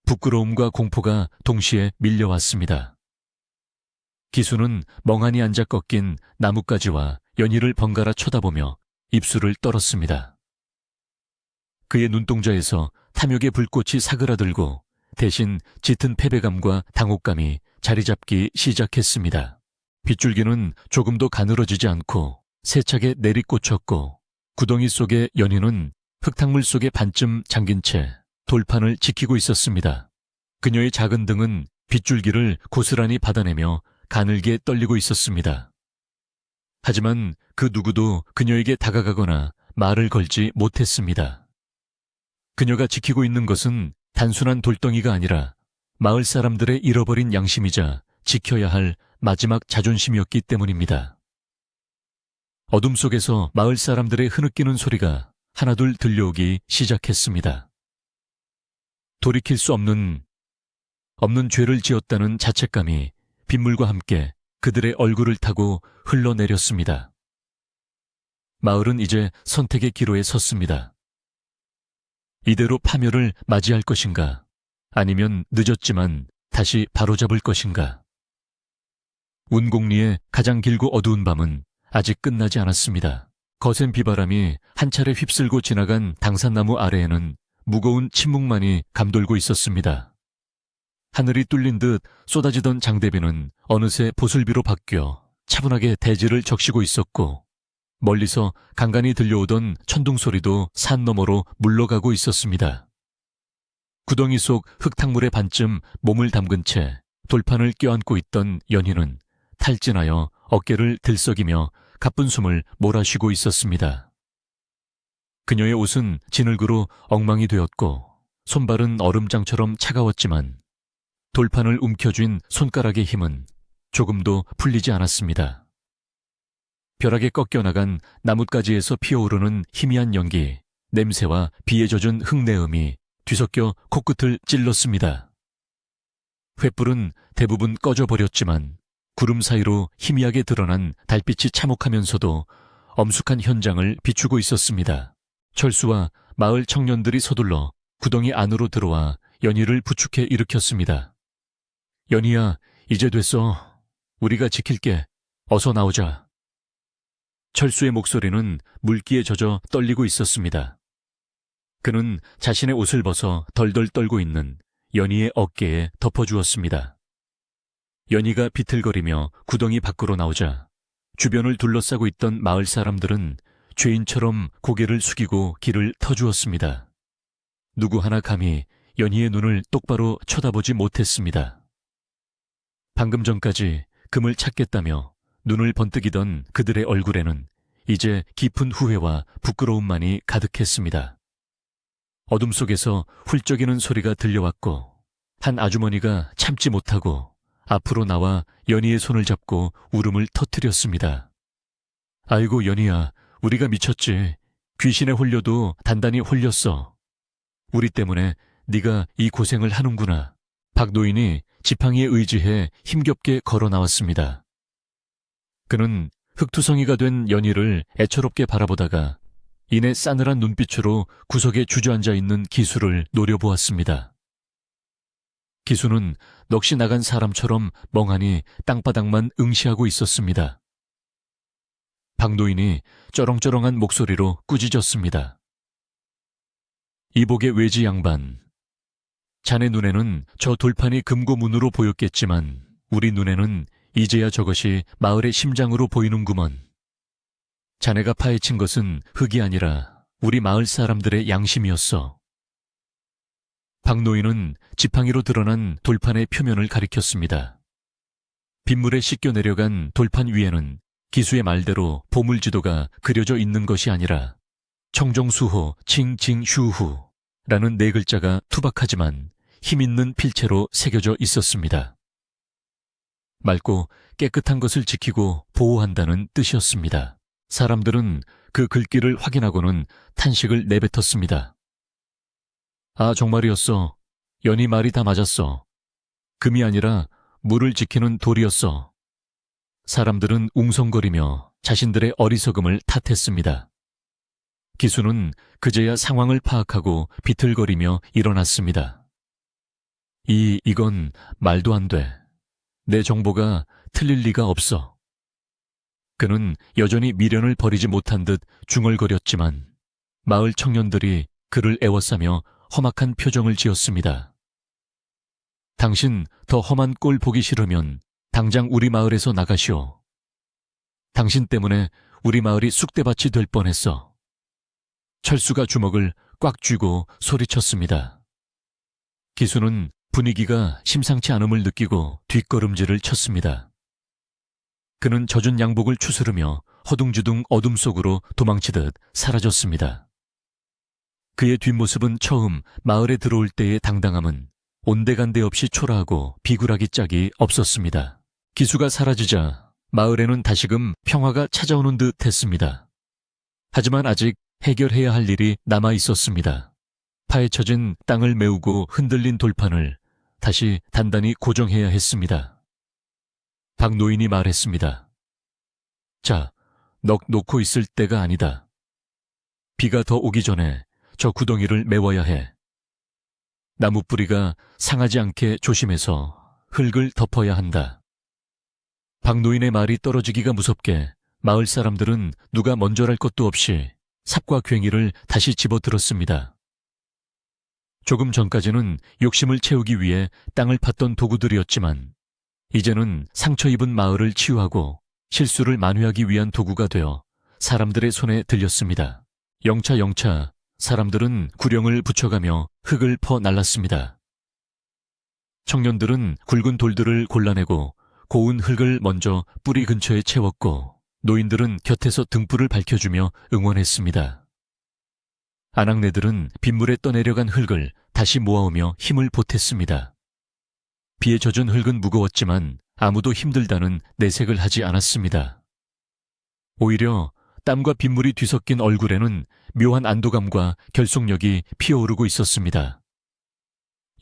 부끄러움과 공포가 동시에 밀려왔습니다. 기수는 멍하니 앉아 꺾인 나뭇가지와 연희를 번갈아 쳐다보며 입술을 떨었습니다. 그의 눈동자에서 탐욕의 불꽃이 사그라들고 대신 짙은 패배감과 당혹감이 자리잡기 시작했습니다. 빗줄기는 조금도 가늘어지지 않고 세차게 내리꽂혔고 구덩이 속의 연희는 흙탕물 속에 반쯤 잠긴 채 돌판을 지키고 있었습니다. 그녀의 작은 등은 빗줄기를 고스란히 받아내며 가늘게 떨리고 있었습니다. 하지만 그 누구도 그녀에게 다가가거나 말을 걸지 못했습니다. 그녀가 지키고 있는 것은 단순한 돌덩이가 아니라 마을 사람들의 잃어버린 양심이자 지켜야 할 마지막 자존심이었기 때문입니다. 어둠 속에서 마을 사람들의 흐느끼는 소리가 하나둘 들려오기 시작했습니다. 돌이킬 수 없는 죄를 지었다는 자책감이 빗물과 함께 그들의 얼굴을 타고 흘러내렸습니다. 마을은 이제 선택의 기로에 섰습니다. 이대로 파멸을 맞이할 것인가, 아니면 늦었지만 다시 바로잡을 것인가. 운곡리의 가장 길고 어두운 밤은 아직 끝나지 않았습니다. 거센 비바람이 한 차례 휩쓸고 지나간 당산나무 아래에는 무거운 침묵만이 감돌고 있었습니다. 하늘이 뚫린 듯 쏟아지던 장대비는 어느새 보슬비로 바뀌어 차분하게 대지를 적시고 있었고, 멀리서 간간히 들려오던 천둥 소리도 산 너머로 물러가고 있었습니다. 구덩이 속 흙탕물에 반쯤 몸을 담근 채 돌판을 껴안고 있던 연희는 탈진하여 어깨를 들썩이며 가쁜 숨을 몰아쉬고 있었습니다. 그녀의 옷은 진흙으로 엉망이 되었고 손발은 얼음장처럼 차가웠지만 돌판을 움켜쥔 손가락의 힘은 조금도 풀리지 않았습니다. 벼락에 꺾여나간 나뭇가지에서 피어오르는 희미한 연기, 냄새와 비에 젖은 흙내음이 뒤섞여 코끝을 찔렀습니다. 횃불은 대부분 꺼져버렸지만 구름 사이로 희미하게 드러난 달빛이 참혹하면서도 엄숙한 현장을 비추고 있었습니다. 철수와 마을 청년들이 서둘러 구덩이 안으로 들어와 연희를 부축해 일으켰습니다. 연희야, 이제 됐어. 우리가 지킬게. 어서 나오자. 철수의 목소리는 물기에 젖어 떨리고 있었습니다. 그는 자신의 옷을 벗어 덜덜 떨고 있는 연희의 어깨에 덮어주었습니다. 연희가 비틀거리며 구덩이 밖으로 나오자 주변을 둘러싸고 있던 마을 사람들은 죄인처럼 고개를 숙이고 길을 터주었습니다. 누구 하나 감히 연희의 눈을 똑바로 쳐다보지 못했습니다. 방금 전까지 금을 찾겠다며 눈을 번뜩이던 그들의 얼굴에는 이제 깊은 후회와 부끄러움만이 가득했습니다. 어둠 속에서 훌쩍이는 소리가 들려왔고 한 아주머니가 참지 못하고 앞으로 나와 연희의 손을 잡고 울음을 터뜨렸습니다. 아이고 연희야, 우리가 미쳤지. 귀신에 홀려도 단단히 홀렸어. 우리 때문에 네가 이 고생을 하는구나. 박 노인이 지팡이에 의지해 힘겹게 걸어 나왔습니다. 그는 흙투성이가 된 연희를 애처롭게 바라보다가 이내 싸늘한 눈빛으로 구석에 주저앉아 있는 기수를 노려보았습니다. 기수는 넋이 나간 사람처럼 멍하니 땅바닥만 응시하고 있었습니다. 박노인이 쩌렁쩌렁한 목소리로 꾸짖었습니다. 이복의 외지 양반, 자네 눈에는 저 돌판이 금고문으로 보였겠지만 우리 눈에는 이제야 저것이 마을의 심장으로 보이는구먼. 자네가 파헤친 것은 흙이 아니라 우리 마을 사람들의 양심이었어. 박노인은 지팡이로 드러난 돌판의 표면을 가리켰습니다. 빗물에 씻겨 내려간 돌판 위에는 기수의 말대로 보물지도가 그려져 있는 것이 아니라 청정수호 칭징휴후라는 네 글자가 투박하지만 힘있는 필체로 새겨져 있었습니다. 맑고 깨끗한 것을 지키고 보호한다는 뜻이었습니다. 사람들은 그 글귀를 확인하고는 탄식을 내뱉었습니다. 아, 정말이었어. 연희 말이 다 맞았어. 금이 아니라 물을 지키는 돌이었어. 사람들은 웅성거리며 자신들의 어리석음을 탓했습니다. 기수는 그제야 상황을 파악하고 비틀거리며 일어났습니다. 이건 말도 안 돼. 내 정보가 틀릴 리가 없어. 그는 여전히 미련을 버리지 못한 듯 중얼거렸지만 마을 청년들이 그를 애워싸며 험악한 표정을 지었습니다. 당신 더 험한 꼴 보기 싫으면 당장 우리 마을에서 나가시오. 당신 때문에 우리 마을이 쑥대밭이 될 뻔했어. 철수가 주먹을 꽉 쥐고 소리쳤습니다. 기수는 분위기가 심상치 않음을 느끼고 뒷걸음질을 쳤습니다. 그는 젖은 양복을 추스르며 허둥지둥 어둠 속으로 도망치듯 사라졌습니다. 그의 뒷모습은 처음 마을에 들어올 때의 당당함은 온데간데 없이 초라하고 비굴하기 짝이 없었습니다. 기수가 사라지자 마을에는 다시금 평화가 찾아오는 듯 했습니다. 하지만 아직 해결해야 할 일이 남아 있었습니다. 파헤쳐진 땅을 메우고 흔들린 돌판을 다시 단단히 고정해야 했습니다. 박노인이 말했습니다. 자, 넋 놓고 있을 때가 아니다. 비가 더 오기 전에 저 구덩이를 메워야 해. 나무 뿌리가 상하지 않게 조심해서 흙을 덮어야 한다. 박노인의 말이 떨어지기가 무섭게 마을 사람들은 누가 먼저랄 것도 없이 삽과 괭이를 다시 집어들었습니다. 조금 전까지는 욕심을 채우기 위해 땅을 팠던 도구들이었지만 이제는 상처 입은 마을을 치유하고 실수를 만회하기 위한 도구가 되어 사람들의 손에 들렸습니다. 영차 사람들은 구령을 붙여가며 흙을 퍼 날랐습니다. 청년들은 굵은 돌들을 골라내고 고운 흙을 먼저 뿌리 근처에 채웠고 노인들은 곁에서 등불을 밝혀주며 응원했습니다. 아낙네들은 빗물에 떠내려간 흙을 다시 모아오며 힘을 보탰습니다. 비에 젖은 흙은 무거웠지만 아무도 힘들다는 내색을 하지 않았습니다. 오히려 땀과 빗물이 뒤섞인 얼굴에는 묘한 안도감과 결속력이 피어오르고 있었습니다.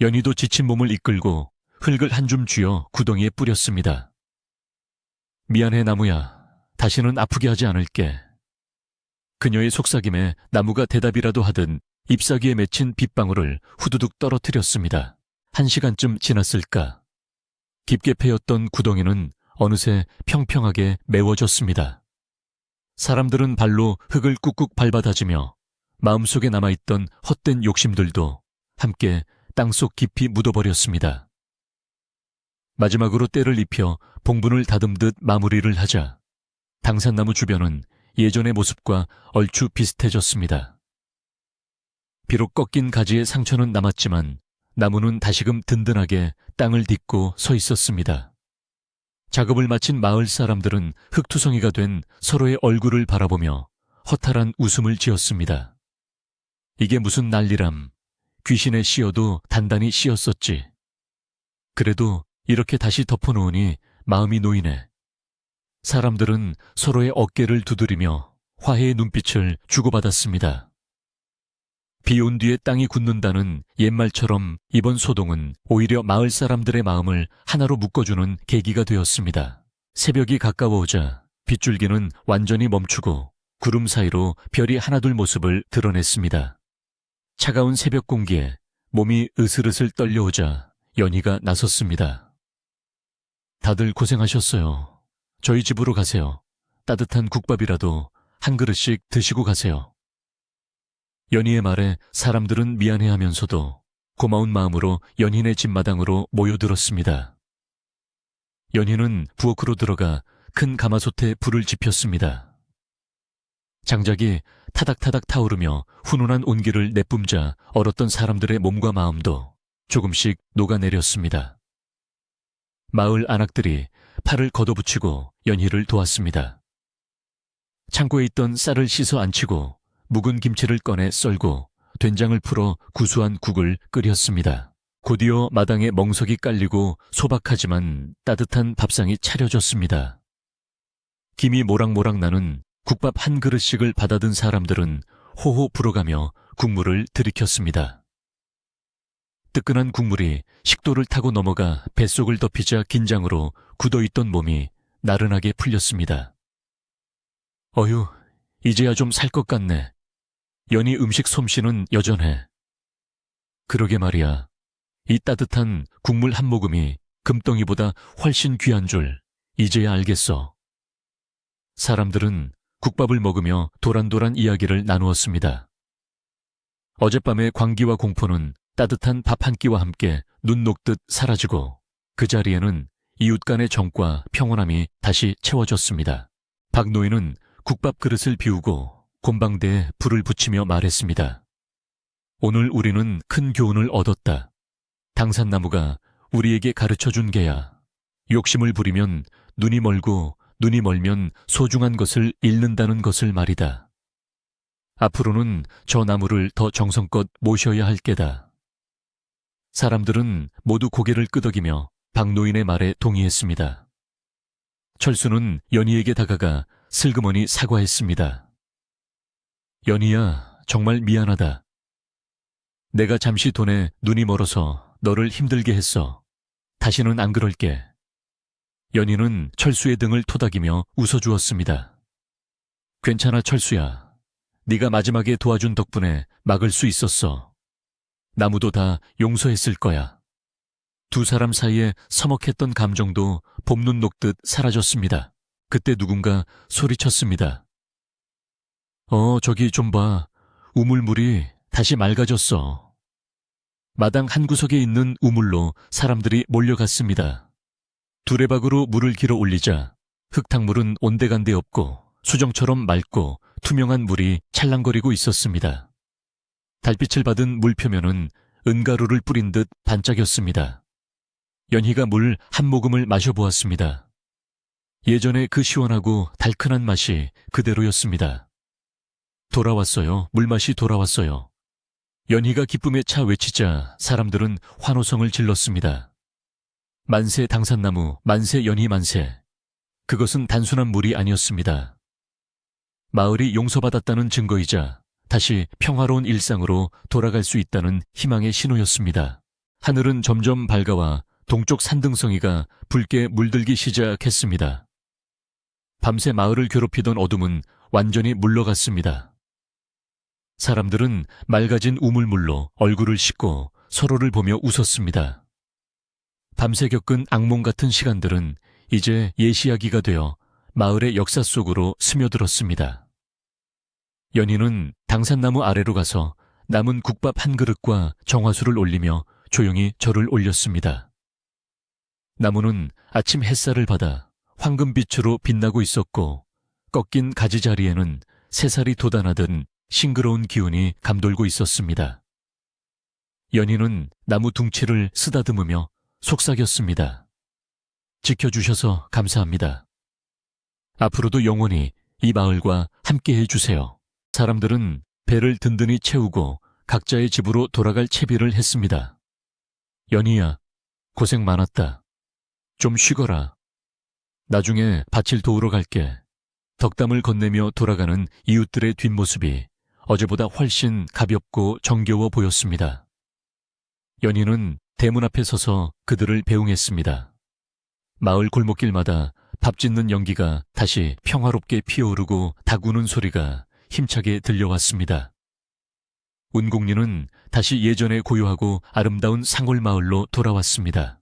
연희도 지친 몸을 이끌고 흙을 한 줌 쥐어 구덩이에 뿌렸습니다. 미안해 나무야. 다시는 아프게 하지 않을게. 그녀의 속삭임에 나무가 대답이라도 하듯 잎사귀에 맺힌 빗방울을 후두둑 떨어뜨렸습니다. 1시간쯤 지났을까. 깊게 패였던 구덩이는 어느새 평평하게 메워졌습니다. 사람들은 발로 흙을 꾹꾹 밟아다지며 마음속에 남아있던 헛된 욕심들도 함께 땅속 깊이 묻어버렸습니다. 마지막으로 때를 입혀 봉분을 다듬듯 마무리를 하자 당산나무 주변은 예전의 모습과 얼추 비슷해졌습니다. 비록 꺾인 가지의 상처는 남았지만 나무는 다시금 든든하게 땅을 딛고 서 있었습니다. 작업을 마친 마을 사람들은 흙투성이가 된 서로의 얼굴을 바라보며 허탈한 웃음을 지었습니다. 이게 무슨 난리람. 귀신에 씌어도 단단히 씌었었지. 그래도 이렇게 다시 덮어놓으니 마음이 놓이네. 사람들은 서로의 어깨를 두드리며 화해의 눈빛을 주고받았습니다. 비 온 뒤에 땅이 굳는다는 옛말처럼 이번 소동은 오히려 마을 사람들의 마음을 하나로 묶어주는 계기가 되었습니다. 새벽이 가까워오자 빗줄기는 완전히 멈추고 구름 사이로 별이 하나둘 모습을 드러냈습니다. 차가운 새벽 공기에 몸이 으슬으슬 떨려오자 연희가 나섰습니다. 다들 고생하셨어요. 저희 집으로 가세요. 따뜻한 국밥이라도 한 그릇씩 드시고 가세요. 연희의 말에 사람들은 미안해하면서도 고마운 마음으로 연희네 집마당으로 모여들었습니다. 연희는 부엌으로 들어가 큰 가마솥에 불을 지폈습니다. 장작이 타닥타닥 타오르며 훈훈한 온기를 내뿜자 얼었던 사람들의 몸과 마음도 조금씩 녹아내렸습니다. 마을 아낙들이 팔을 걷어붙이고 연희를 도왔습니다. 창고에 있던 쌀을 씻어 안치고 묵은 김치를 꺼내 썰고 된장을 풀어 구수한 국을 끓였습니다. 곧이어 마당에 멍석이 깔리고 소박하지만 따뜻한 밥상이 차려졌습니다. 김이 모락모락 나는 국밥 한 그릇씩을 받아든 사람들은 호호 불어가며 국물을 들이켰습니다. 뜨끈한 국물이 식도를 타고 넘어가 뱃속을 덮이자 긴장으로 굳어있던 몸이 나른하게 풀렸습니다. 어휴, 이제야 좀 살 것 같네. 연희 음식 솜씨는 여전해. 그러게 말이야. 이 따뜻한 국물 한 모금이 금덩이보다 훨씬 귀한 줄 이제야 알겠어. 사람들은 국밥을 먹으며 도란도란 이야기를 나누었습니다. 어젯밤의 광기와 공포는 따뜻한 밥 한 끼와 함께 눈 녹듯 사라지고 그 자리에는 이웃 간의 정과 평온함이 다시 채워졌습니다. 박 노인은 국밥 그릇을 비우고 곰방대에 불을 붙이며 말했습니다. 오늘 우리는 큰 교훈을 얻었다. 당산나무가 우리에게 가르쳐준 게야. 욕심을 부리면 눈이 멀고 눈이 멀면 소중한 것을 잃는다는 것을 말이다. 앞으로는 저 나무를 더 정성껏 모셔야 할 게다. 사람들은 모두 고개를 끄덕이며 박노인의 말에 동의했습니다. 철수는 연희에게 다가가 슬그머니 사과했습니다. 연희야, 정말 미안하다. 내가 잠시 돈에 눈이 멀어서 너를 힘들게 했어. 다시는 안 그럴게. 연희는 철수의 등을 토닥이며 웃어주었습니다. 괜찮아 철수야. 네가 마지막에 도와준 덕분에 막을 수 있었어. 나무도 다 용서했을 거야. 두 사람 사이에 서먹했던 감정도 봄눈 녹듯 사라졌습니다. 그때 누군가 소리쳤습니다. 저기 좀 봐. 우물물이 다시 맑아졌어. 마당 한 구석에 있는 우물로 사람들이 몰려갔습니다. 두레박으로 물을 길어 올리자 흙탕물은 온데간데 없고 수정처럼 맑고 투명한 물이 찰랑거리고 있었습니다. 달빛을 받은 물 표면은 은가루를 뿌린 듯 반짝였습니다. 연희가 물 한 모금을 마셔보았습니다. 예전에 그 시원하고 달큰한 맛이 그대로였습니다. 돌아왔어요. 물맛이 돌아왔어요. 연희가 기쁨에 차 외치자 사람들은 환호성을 질렀습니다. 만세 당산나무, 만세 연희 만세. 그것은 단순한 물이 아니었습니다. 마을이 용서받았다는 증거이자 다시 평화로운 일상으로 돌아갈 수 있다는 희망의 신호였습니다. 하늘은 점점 밝아와 동쪽 산등성이가 붉게 물들기 시작했습니다. 밤새 마을을 괴롭히던 어둠은 완전히 물러갔습니다. 사람들은 맑아진 우물물로 얼굴을 씻고 서로를 보며 웃었습니다. 밤새 겪은 악몽 같은 시간들은 이제 예시야기가 되어 마을의 역사 속으로 스며들었습니다. 연희는 당산나무 아래로 가서 남은 국밥 한 그릇과 정화수를 올리며 조용히 절을 올렸습니다. 나무는 아침 햇살을 받아 황금빛으로 빛나고 있었고 꺾인 가지 자리에는 새살이 돋아나던 싱그러운 기운이 감돌고 있었습니다. 연희는 나무 둥치를 쓰다듬으며 속삭였습니다. 지켜주셔서 감사합니다. 앞으로도 영원히 이 마을과 함께해 주세요. 사람들은 배를 든든히 채우고 각자의 집으로 돌아갈 채비를 했습니다. 연희야, 고생 많았다. 좀 쉬거라. 나중에 밭을 도우러 갈게. 덕담을 건네며 돌아가는 이웃들의 뒷모습이 어제보다 훨씬 가볍고 정겨워 보였습니다. 연희는 대문 앞에 서서 그들을 배웅했습니다. 마을 골목길마다 밥 짓는 연기가 다시 평화롭게 피어오르고 닭우는 소리가 힘차게 들려왔습니다. 운곡리는 다시 예전의 고요하고 아름다운 상골마을로 돌아왔습니다.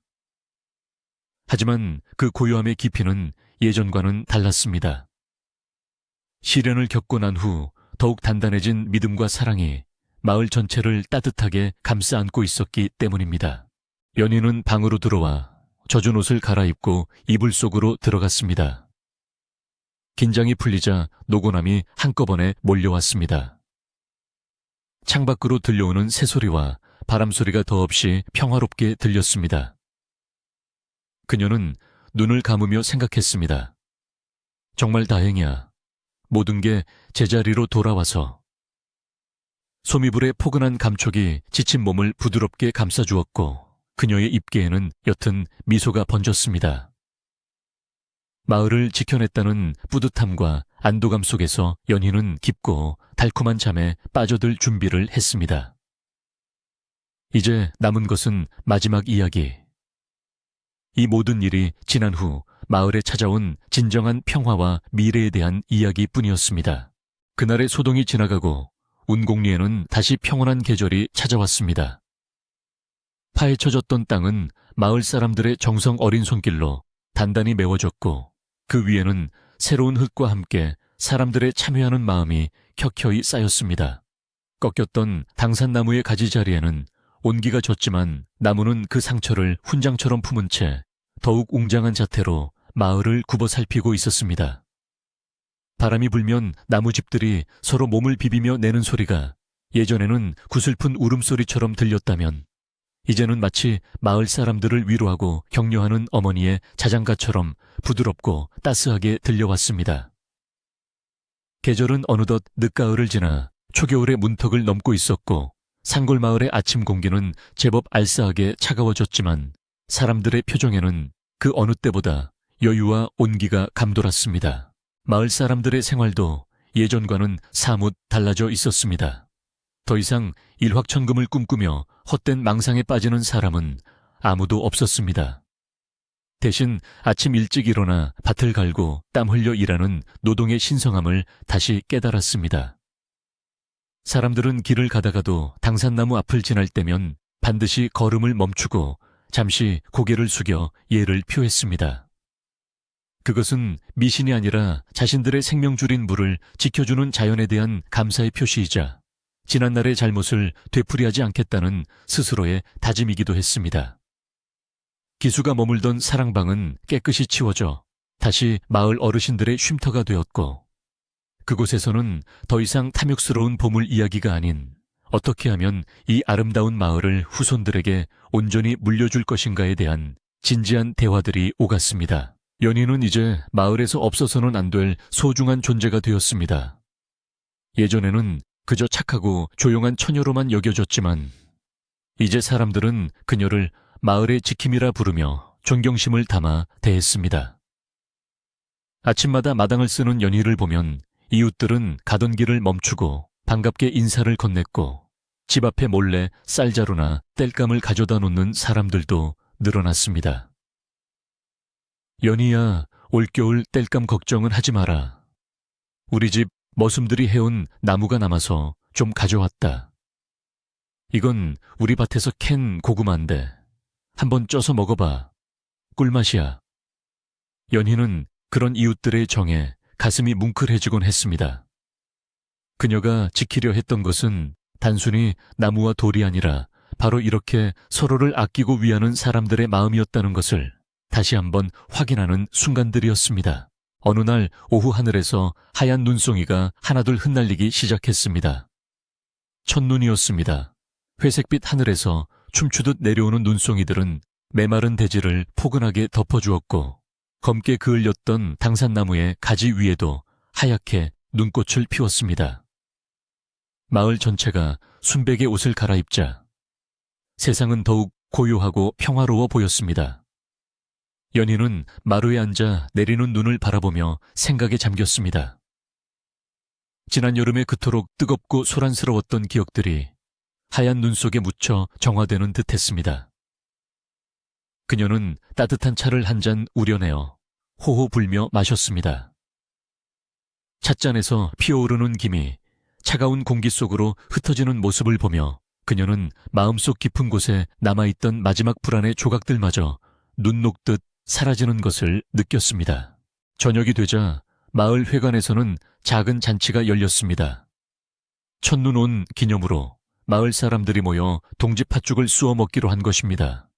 하지만 그 고요함의 깊이는 예전과는 달랐습니다. 시련을 겪고 난 후 더욱 단단해진 믿음과 사랑이 마을 전체를 따뜻하게 감싸 안고 있었기 때문입니다. 연희는 방으로 들어와 젖은 옷을 갈아입고 이불 속으로 들어갔습니다. 긴장이 풀리자 노곤함이 한꺼번에 몰려왔습니다. 창밖으로 들려오는 새소리와 바람소리가 더없이 평화롭게 들렸습니다. 그녀는 눈을 감으며 생각했습니다. 정말 다행이야. 모든 게 제자리로 돌아와서. 소미불의 포근한 감촉이 지친 몸을 부드럽게 감싸주었고 그녀의 입계에는 옅은 미소가 번졌습니다. 마을을 지켜냈다는 뿌듯함과 안도감 속에서 연희는 깊고 달콤한 잠에 빠져들 준비를 했습니다. 이제 남은 것은 마지막 이야기. 이 모든 일이 지난 후 마을에 찾아온 진정한 평화와 미래에 대한 이야기뿐이었습니다. 그날의 소동이 지나가고 운곡리에는 다시 평온한 계절이 찾아왔습니다. 파헤쳐졌던 땅은 마을 사람들의 정성 어린 손길로 단단히 메워졌고 그 위에는 새로운 흙과 함께 사람들의 참여하는 마음이 켜켜이 쌓였습니다. 꺾였던 당산나무의 가지 자리에는 온기가 졌지만 나무는 그 상처를 훈장처럼 품은 채 더욱 웅장한 자태로 마을을 굽어 살피고 있었습니다. 바람이 불면 나무집들이 서로 몸을 비비며 내는 소리가 예전에는 구슬픈 울음소리처럼 들렸다면 이제는 마치 마을 사람들을 위로하고 격려하는 어머니의 자장가처럼 부드럽고 따스하게 들려왔습니다. 계절은 어느덧 늦가을을 지나 초겨울의 문턱을 넘고 있었고 산골마을의 아침 공기는 제법 알싸하게 차가워졌지만 사람들의 표정에는 그 어느 때보다 여유와 온기가 감돌았습니다. 마을 사람들의 생활도 예전과는 사뭇 달라져 있었습니다. 더 이상 일확천금을 꿈꾸며 헛된 망상에 빠지는 사람은 아무도 없었습니다. 대신 아침 일찍 일어나 밭을 갈고 땀 흘려 일하는 노동의 신성함을 다시 깨달았습니다. 사람들은 길을 가다가도 당산나무 앞을 지날 때면 반드시 걸음을 멈추고 잠시 고개를 숙여 예를 표했습니다. 그것은 미신이 아니라 자신들의 생명줄인 물을 지켜주는 자연에 대한 감사의 표시이자 지난날의 잘못을 되풀이하지 않겠다는 스스로의 다짐이기도 했습니다. 기수가 머물던 사랑방은 깨끗이 치워져 다시 마을 어르신들의 쉼터가 되었고, 그곳에서는 더 이상 탐욕스러운 보물 이야기가 아닌 어떻게 하면 이 아름다운 마을을 후손들에게 온전히 물려줄 것인가에 대한 진지한 대화들이 오갔습니다. 연희는 이제 마을에서 없어서는 안 될 소중한 존재가 되었습니다. 예전에는 그저 착하고 조용한 처녀로만 여겨졌지만 이제 사람들은 그녀를 마을의 지킴이라 부르며 존경심을 담아 대했습니다. 아침마다 마당을 쓰는 연희를 보면 이웃들은 가던 길을 멈추고 반갑게 인사를 건넸고, 집 앞에 몰래 쌀자루나 땔감을 가져다 놓는 사람들도 늘어났습니다. 연희야, 올겨울 땔감 걱정은 하지 마라. 우리 집 머슴들이 해온 나무가 남아서 좀 가져왔다. 이건 우리 밭에서 캔 고구마인데 한번 쪄서 먹어봐. 꿀맛이야. 연희는 그런 이웃들의 정에 가슴이 뭉클해지곤 했습니다. 그녀가 지키려 했던 것은 단순히 나무와 돌이 아니라 바로 이렇게 서로를 아끼고 위하는 사람들의 마음이었다는 것을 다시 한번 확인하는 순간들이었습니다. 어느 날 오후 하늘에서 하얀 눈송이가 하나둘 흩날리기 시작했습니다. 첫눈이었습니다. 회색빛 하늘에서 춤추듯 내려오는 눈송이들은 메마른 대지를 포근하게 덮어주었고, 검게 그을렸던 당산나무의 가지 위에도 하얗게 눈꽃을 피웠습니다. 마을 전체가 순백의 옷을 갈아입자 세상은 더욱 고요하고 평화로워 보였습니다. 연희는 마루에 앉아 내리는 눈을 바라보며 생각에 잠겼습니다. 지난 여름에 그토록 뜨겁고 소란스러웠던 기억들이 하얀 눈 속에 묻혀 정화되는 듯했습니다. 그녀는 따뜻한 차를 한 잔 우려내어 호호 불며 마셨습니다. 찻잔에서 피어오르는 김이 차가운 공기 속으로 흩어지는 모습을 보며 그녀는 마음속 깊은 곳에 남아있던 마지막 불안의 조각들마저 눈 녹듯 사라지는 것을 느꼈습니다. 저녁이 되자 마을 회관에서는 작은 잔치가 열렸습니다. 첫눈 온 기념으로 마을 사람들이 모여 동지 팥죽을 쑤어 먹기로 한 것입니다.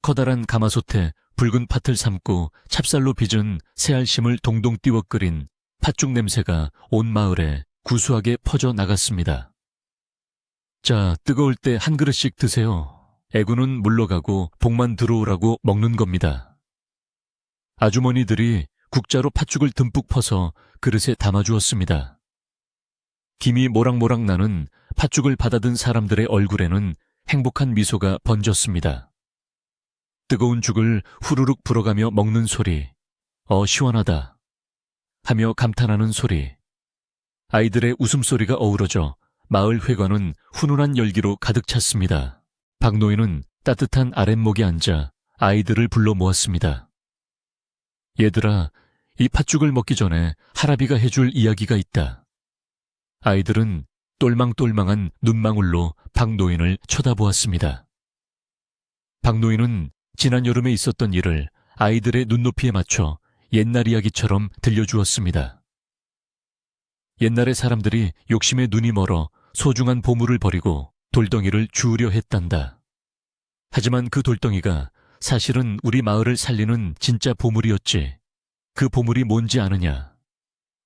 커다란 가마솥에 붉은 팥을 삶고 찹쌀로 빚은 새알심을 동동 띄워 끓인 팥죽 냄새가 온 마을에 구수하게 퍼져 나갔습니다. 자, 뜨거울 때 한 그릇씩 드세요. 애구는 물러가고 복만 들어오라고 먹는 겁니다. 아주머니들이 국자로 팥죽을 듬뿍 퍼서 그릇에 담아주었습니다. 김이 모락모락 나는 팥죽을 받아든 사람들의 얼굴에는 행복한 미소가 번졌습니다. 뜨거운 죽을 후루룩 불어가며 먹는 소리, 시원하다 하며 감탄하는 소리, 아이들의 웃음소리가 어우러져 마을 회관은 훈훈한 열기로 가득 찼습니다. 박노인은 따뜻한 아랫목에 앉아 아이들을 불러 모았습니다. 얘들아, 이 팥죽을 먹기 전에 할아비가 해줄 이야기가 있다. 아이들은 똘망똘망한 눈망울로 박노인을 쳐다보았습니다. 박노인은 지난 여름에 있었던 일을 아이들의 눈높이에 맞춰 옛날 이야기처럼 들려주었습니다. 옛날의 사람들이 욕심에 눈이 멀어 소중한 보물을 버리고 돌덩이를 주우려 했단다. 하지만 그 돌덩이가 사실은 우리 마을을 살리는 진짜 보물이었지. 그 보물이 뭔지 아느냐?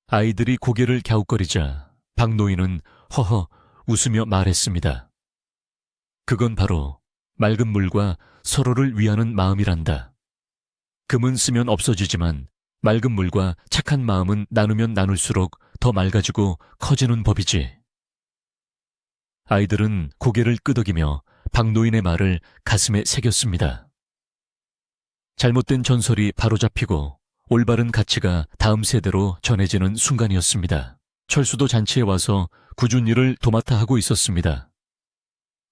아이들이 고개를 갸웃거리자 박노인은 허허 웃으며 말했습니다. 그건 바로 맑은 물과 서로를 위하는 마음이란다. 금은 쓰면 없어지지만 맑은 물과 착한 마음은 나누면 나눌수록 더 맑아지고 커지는 법이지. 아이들은 고개를 끄덕이며 박노인의 말을 가슴에 새겼습니다. 잘못된 전설이 바로잡히고 올바른 가치가 다음 세대로 전해지는 순간이었습니다. 철수도 잔치에 와서 굳은 일을 도맡아 하고 있었습니다.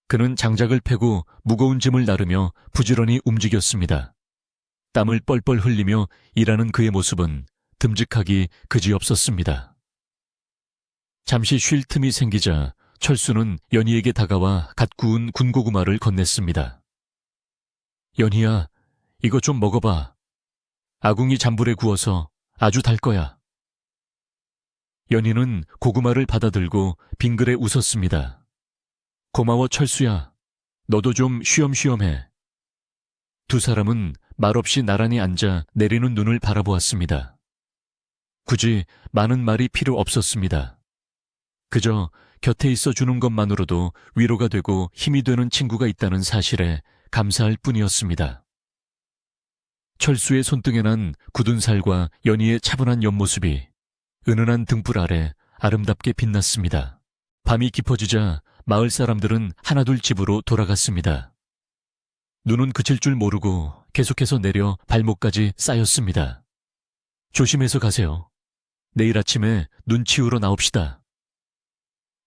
그는 장작을 패고 무거운 짐을 나르며 부지런히 움직였습니다. 땀을 뻘뻘 흘리며 일하는 그의 모습은 듬직하기 그지없었습니다. 잠시 쉴 틈이 생기자 철수는 연희에게 다가와 갓 구운 군고구마를 건넸습니다. 연희야, 이거 좀 먹어봐. 아궁이 잔불에 구워서 아주 달 거야. 연희는 고구마를 받아들고 빙그레 웃었습니다. 고마워 철수야. 너도 좀 쉬엄쉬엄해. 두 사람은 말없이 나란히 앉아 내리는 눈을 바라보았습니다. 굳이 많은 말이 필요 없었습니다. 그저 곁에 있어 주는 것만으로도 위로가 되고 힘이 되는 친구가 있다는 사실에 감사할 뿐이었습니다. 철수의 손등에 난 굳은 살과 연희의 차분한 옆모습이 은은한 등불 아래 아름답게 빛났습니다. 밤이 깊어지자 마을 사람들은 하나둘 집으로 돌아갔습니다. 눈은 그칠 줄 모르고 계속해서 내려 발목까지 쌓였습니다. 조심해서 가세요. 내일 아침에 눈 치우러 나옵시다.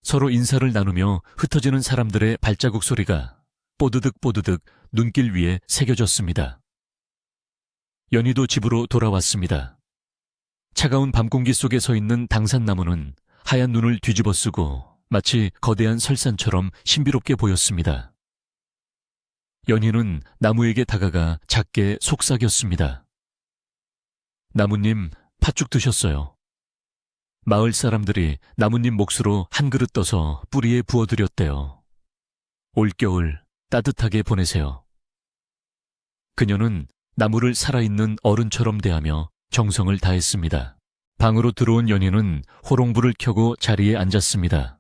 서로 인사를 나누며 흩어지는 사람들의 발자국 소리가 뽀드득 뽀드득 눈길 위에 새겨졌습니다. 연희도 집으로 돌아왔습니다. 차가운 밤 공기 속에 서 있는 당산나무는 하얀 눈을 뒤집어 쓰고 마치 거대한 설산처럼 신비롭게 보였습니다. 연희는 나무에게 다가가 작게 속삭였습니다. 나무님, 팥죽 드셨어요. 마을 사람들이 나무님 몫으로 한 그릇 떠서 뿌리에 부어드렸대요. 올겨울 따뜻하게 보내세요. 그녀는 나무를 살아있는 어른처럼 대하며 정성을 다했습니다. 방으로 들어온 연희는 호롱불을 켜고 자리에 앉았습니다.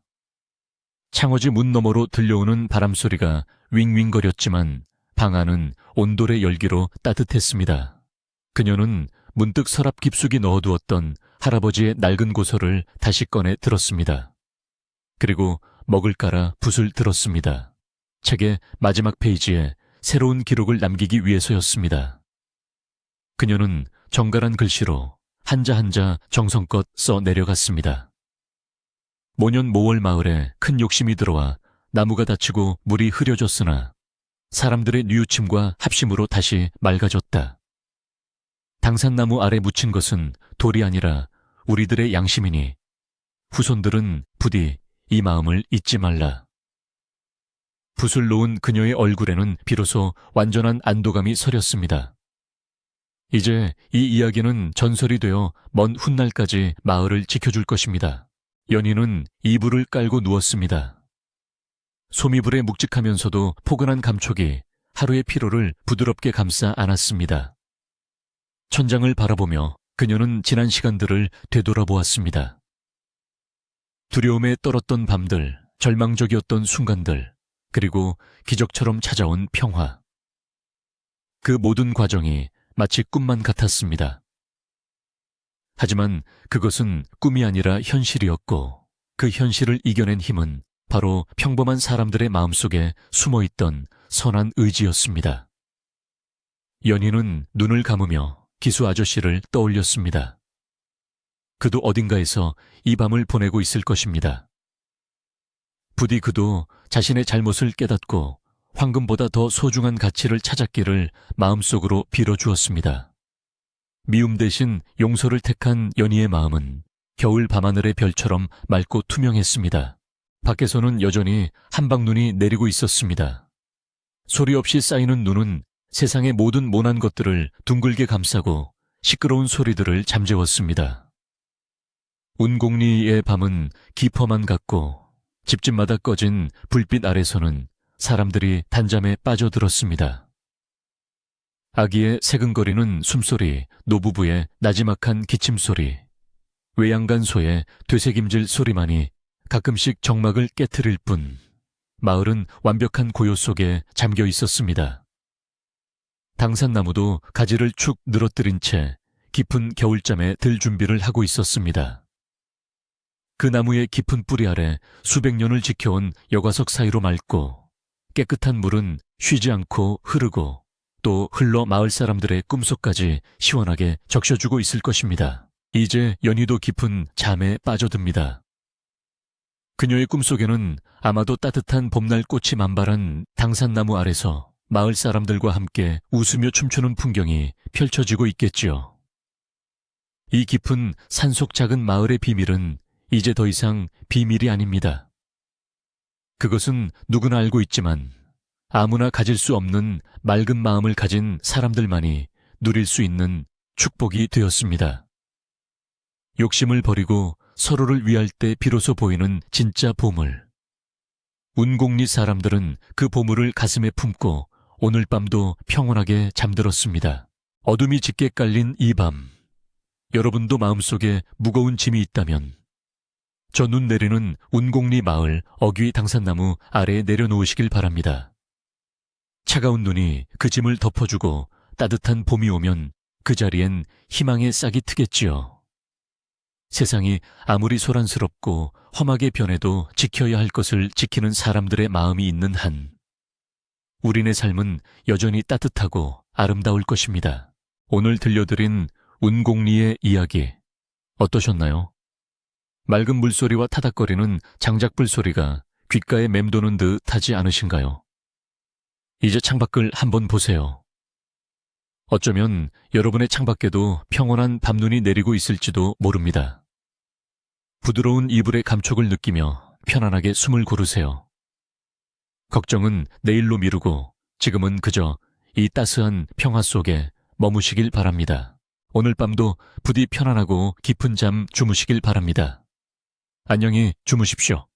창호지 문 너머로 들려오는 바람소리가 윙윙거렸지만 방 안은 온돌의 열기로 따뜻했습니다. 그녀는 문득 서랍 깊숙이 넣어두었던 할아버지의 낡은 고서를 다시 꺼내 들었습니다. 그리고 먹을 깔아 붓을 들었습니다. 책의 마지막 페이지에 새로운 기록을 남기기 위해서였습니다. 그녀는 정갈한 글씨로 한자 한자 정성껏 써 내려갔습니다. 모년 모월 마을에 큰 욕심이 들어와 나무가 다치고 물이 흐려졌으나 사람들의 뉘우침과 합심으로 다시 맑아졌다. 당산나무 아래 묻힌 것은 돌이 아니라 우리들의 양심이니 후손들은 부디 이 마음을 잊지 말라. 붓을 놓은 그녀의 얼굴에는 비로소 완전한 안도감이 서렸습니다. 이제 이 이야기는 전설이 되어 먼 훗날까지 마을을 지켜줄 것입니다. 연희는 이불을 깔고 누웠습니다. 소미불에 묵직하면서도 포근한 감촉이 하루의 피로를 부드럽게 감싸 안았습니다. 천장을 바라보며 그녀는 지난 시간들을 되돌아보았습니다. 두려움에 떨었던 밤들, 절망적이었던 순간들, 그리고 기적처럼 찾아온 평화. 그 모든 과정이 마치 꿈만 같았습니다. 하지만 그것은 꿈이 아니라 현실이었고 그 현실을 이겨낸 힘은 바로 평범한 사람들의 마음속에 숨어있던 선한 의지였습니다. 연희는 눈을 감으며 기수 아저씨를 떠올렸습니다. 그도 어딘가에서 이 밤을 보내고 있을 것입니다. 부디 그도 자신의 잘못을 깨닫고 황금보다 더 소중한 가치를 찾았기를 마음속으로 빌어주었습니다. 미움 대신 용서를 택한 연희의 마음은 겨울 밤하늘의 별처럼 맑고 투명했습니다. 밖에서는 여전히 한방눈이 내리고 있었습니다. 소리 없이 쌓이는 눈은 세상의 모든 모난 것들을 둥글게 감싸고 시끄러운 소리들을 잠재웠습니다. 운곡리의 밤은 깊어만 갔고 집집마다 꺼진 불빛 아래서는 사람들이 단잠에 빠져들었습니다. 아기의 새근거리는 숨소리, 노부부의 나지막한 기침소리, 외양간 소의 되새김질 소리만이 가끔씩 정막을 깨트릴 뿐 마을은 완벽한 고요 속에 잠겨 있었습니다. 당산나무도 가지를 축 늘어뜨린 채 깊은 겨울잠에 들 준비를 하고 있었습니다. 그 나무의 깊은 뿌리 아래 수백 년을 지켜온 여과석 사이로 맑고 깨끗한 물은 쉬지 않고 흐르고 또 흘러 마을 사람들의 꿈속까지 시원하게 적셔주고 있을 것입니다. 이제 연희도 깊은 잠에 빠져듭니다. 그녀의 꿈속에는 아마도 따뜻한 봄날 꽃이 만발한 당산나무 아래서 마을 사람들과 함께 웃으며 춤추는 풍경이 펼쳐지고 있겠지요. 이 깊은 산속 작은 마을의 비밀은 이제 더 이상 비밀이 아닙니다. 그것은 누구나 알고 있지만 아무나 가질 수 없는 맑은 마음을 가진 사람들만이 누릴 수 있는 축복이 되었습니다. 욕심을 버리고 서로를 위할 때 비로소 보이는 진짜 보물. 운곡리 사람들은 그 보물을 가슴에 품고 오늘 밤도 평온하게 잠들었습니다. 어둠이 짙게 깔린 이 밤, 여러분도 마음속에 무거운 짐이 있다면 저 눈 내리는 운곡리 마을 어귀 당산나무 아래에 내려놓으시길 바랍니다. 차가운 눈이 그 짐을 덮어주고 따뜻한 봄이 오면 그 자리엔 희망의 싹이 트겠지요. 세상이 아무리 소란스럽고 험하게 변해도 지켜야 할 것을 지키는 사람들의 마음이 있는 한, 우리네 삶은 여전히 따뜻하고 아름다울 것입니다. 오늘 들려드린 운곡리의 이야기 어떠셨나요? 맑은 물소리와 타닥거리는 장작불 소리가 귓가에 맴도는 듯 하지 않으신가요? 이제 창밖을 한번 보세요. 어쩌면 여러분의 창밖에도 평온한 밤눈이 내리고 있을지도 모릅니다. 부드러운 이불의 감촉을 느끼며 편안하게 숨을 고르세요. 걱정은 내일로 미루고 지금은 그저 이 따스한 평화 속에 머무시길 바랍니다. 오늘 밤도 부디 편안하고 깊은 잠 주무시길 바랍니다. 안녕히 주무십시오.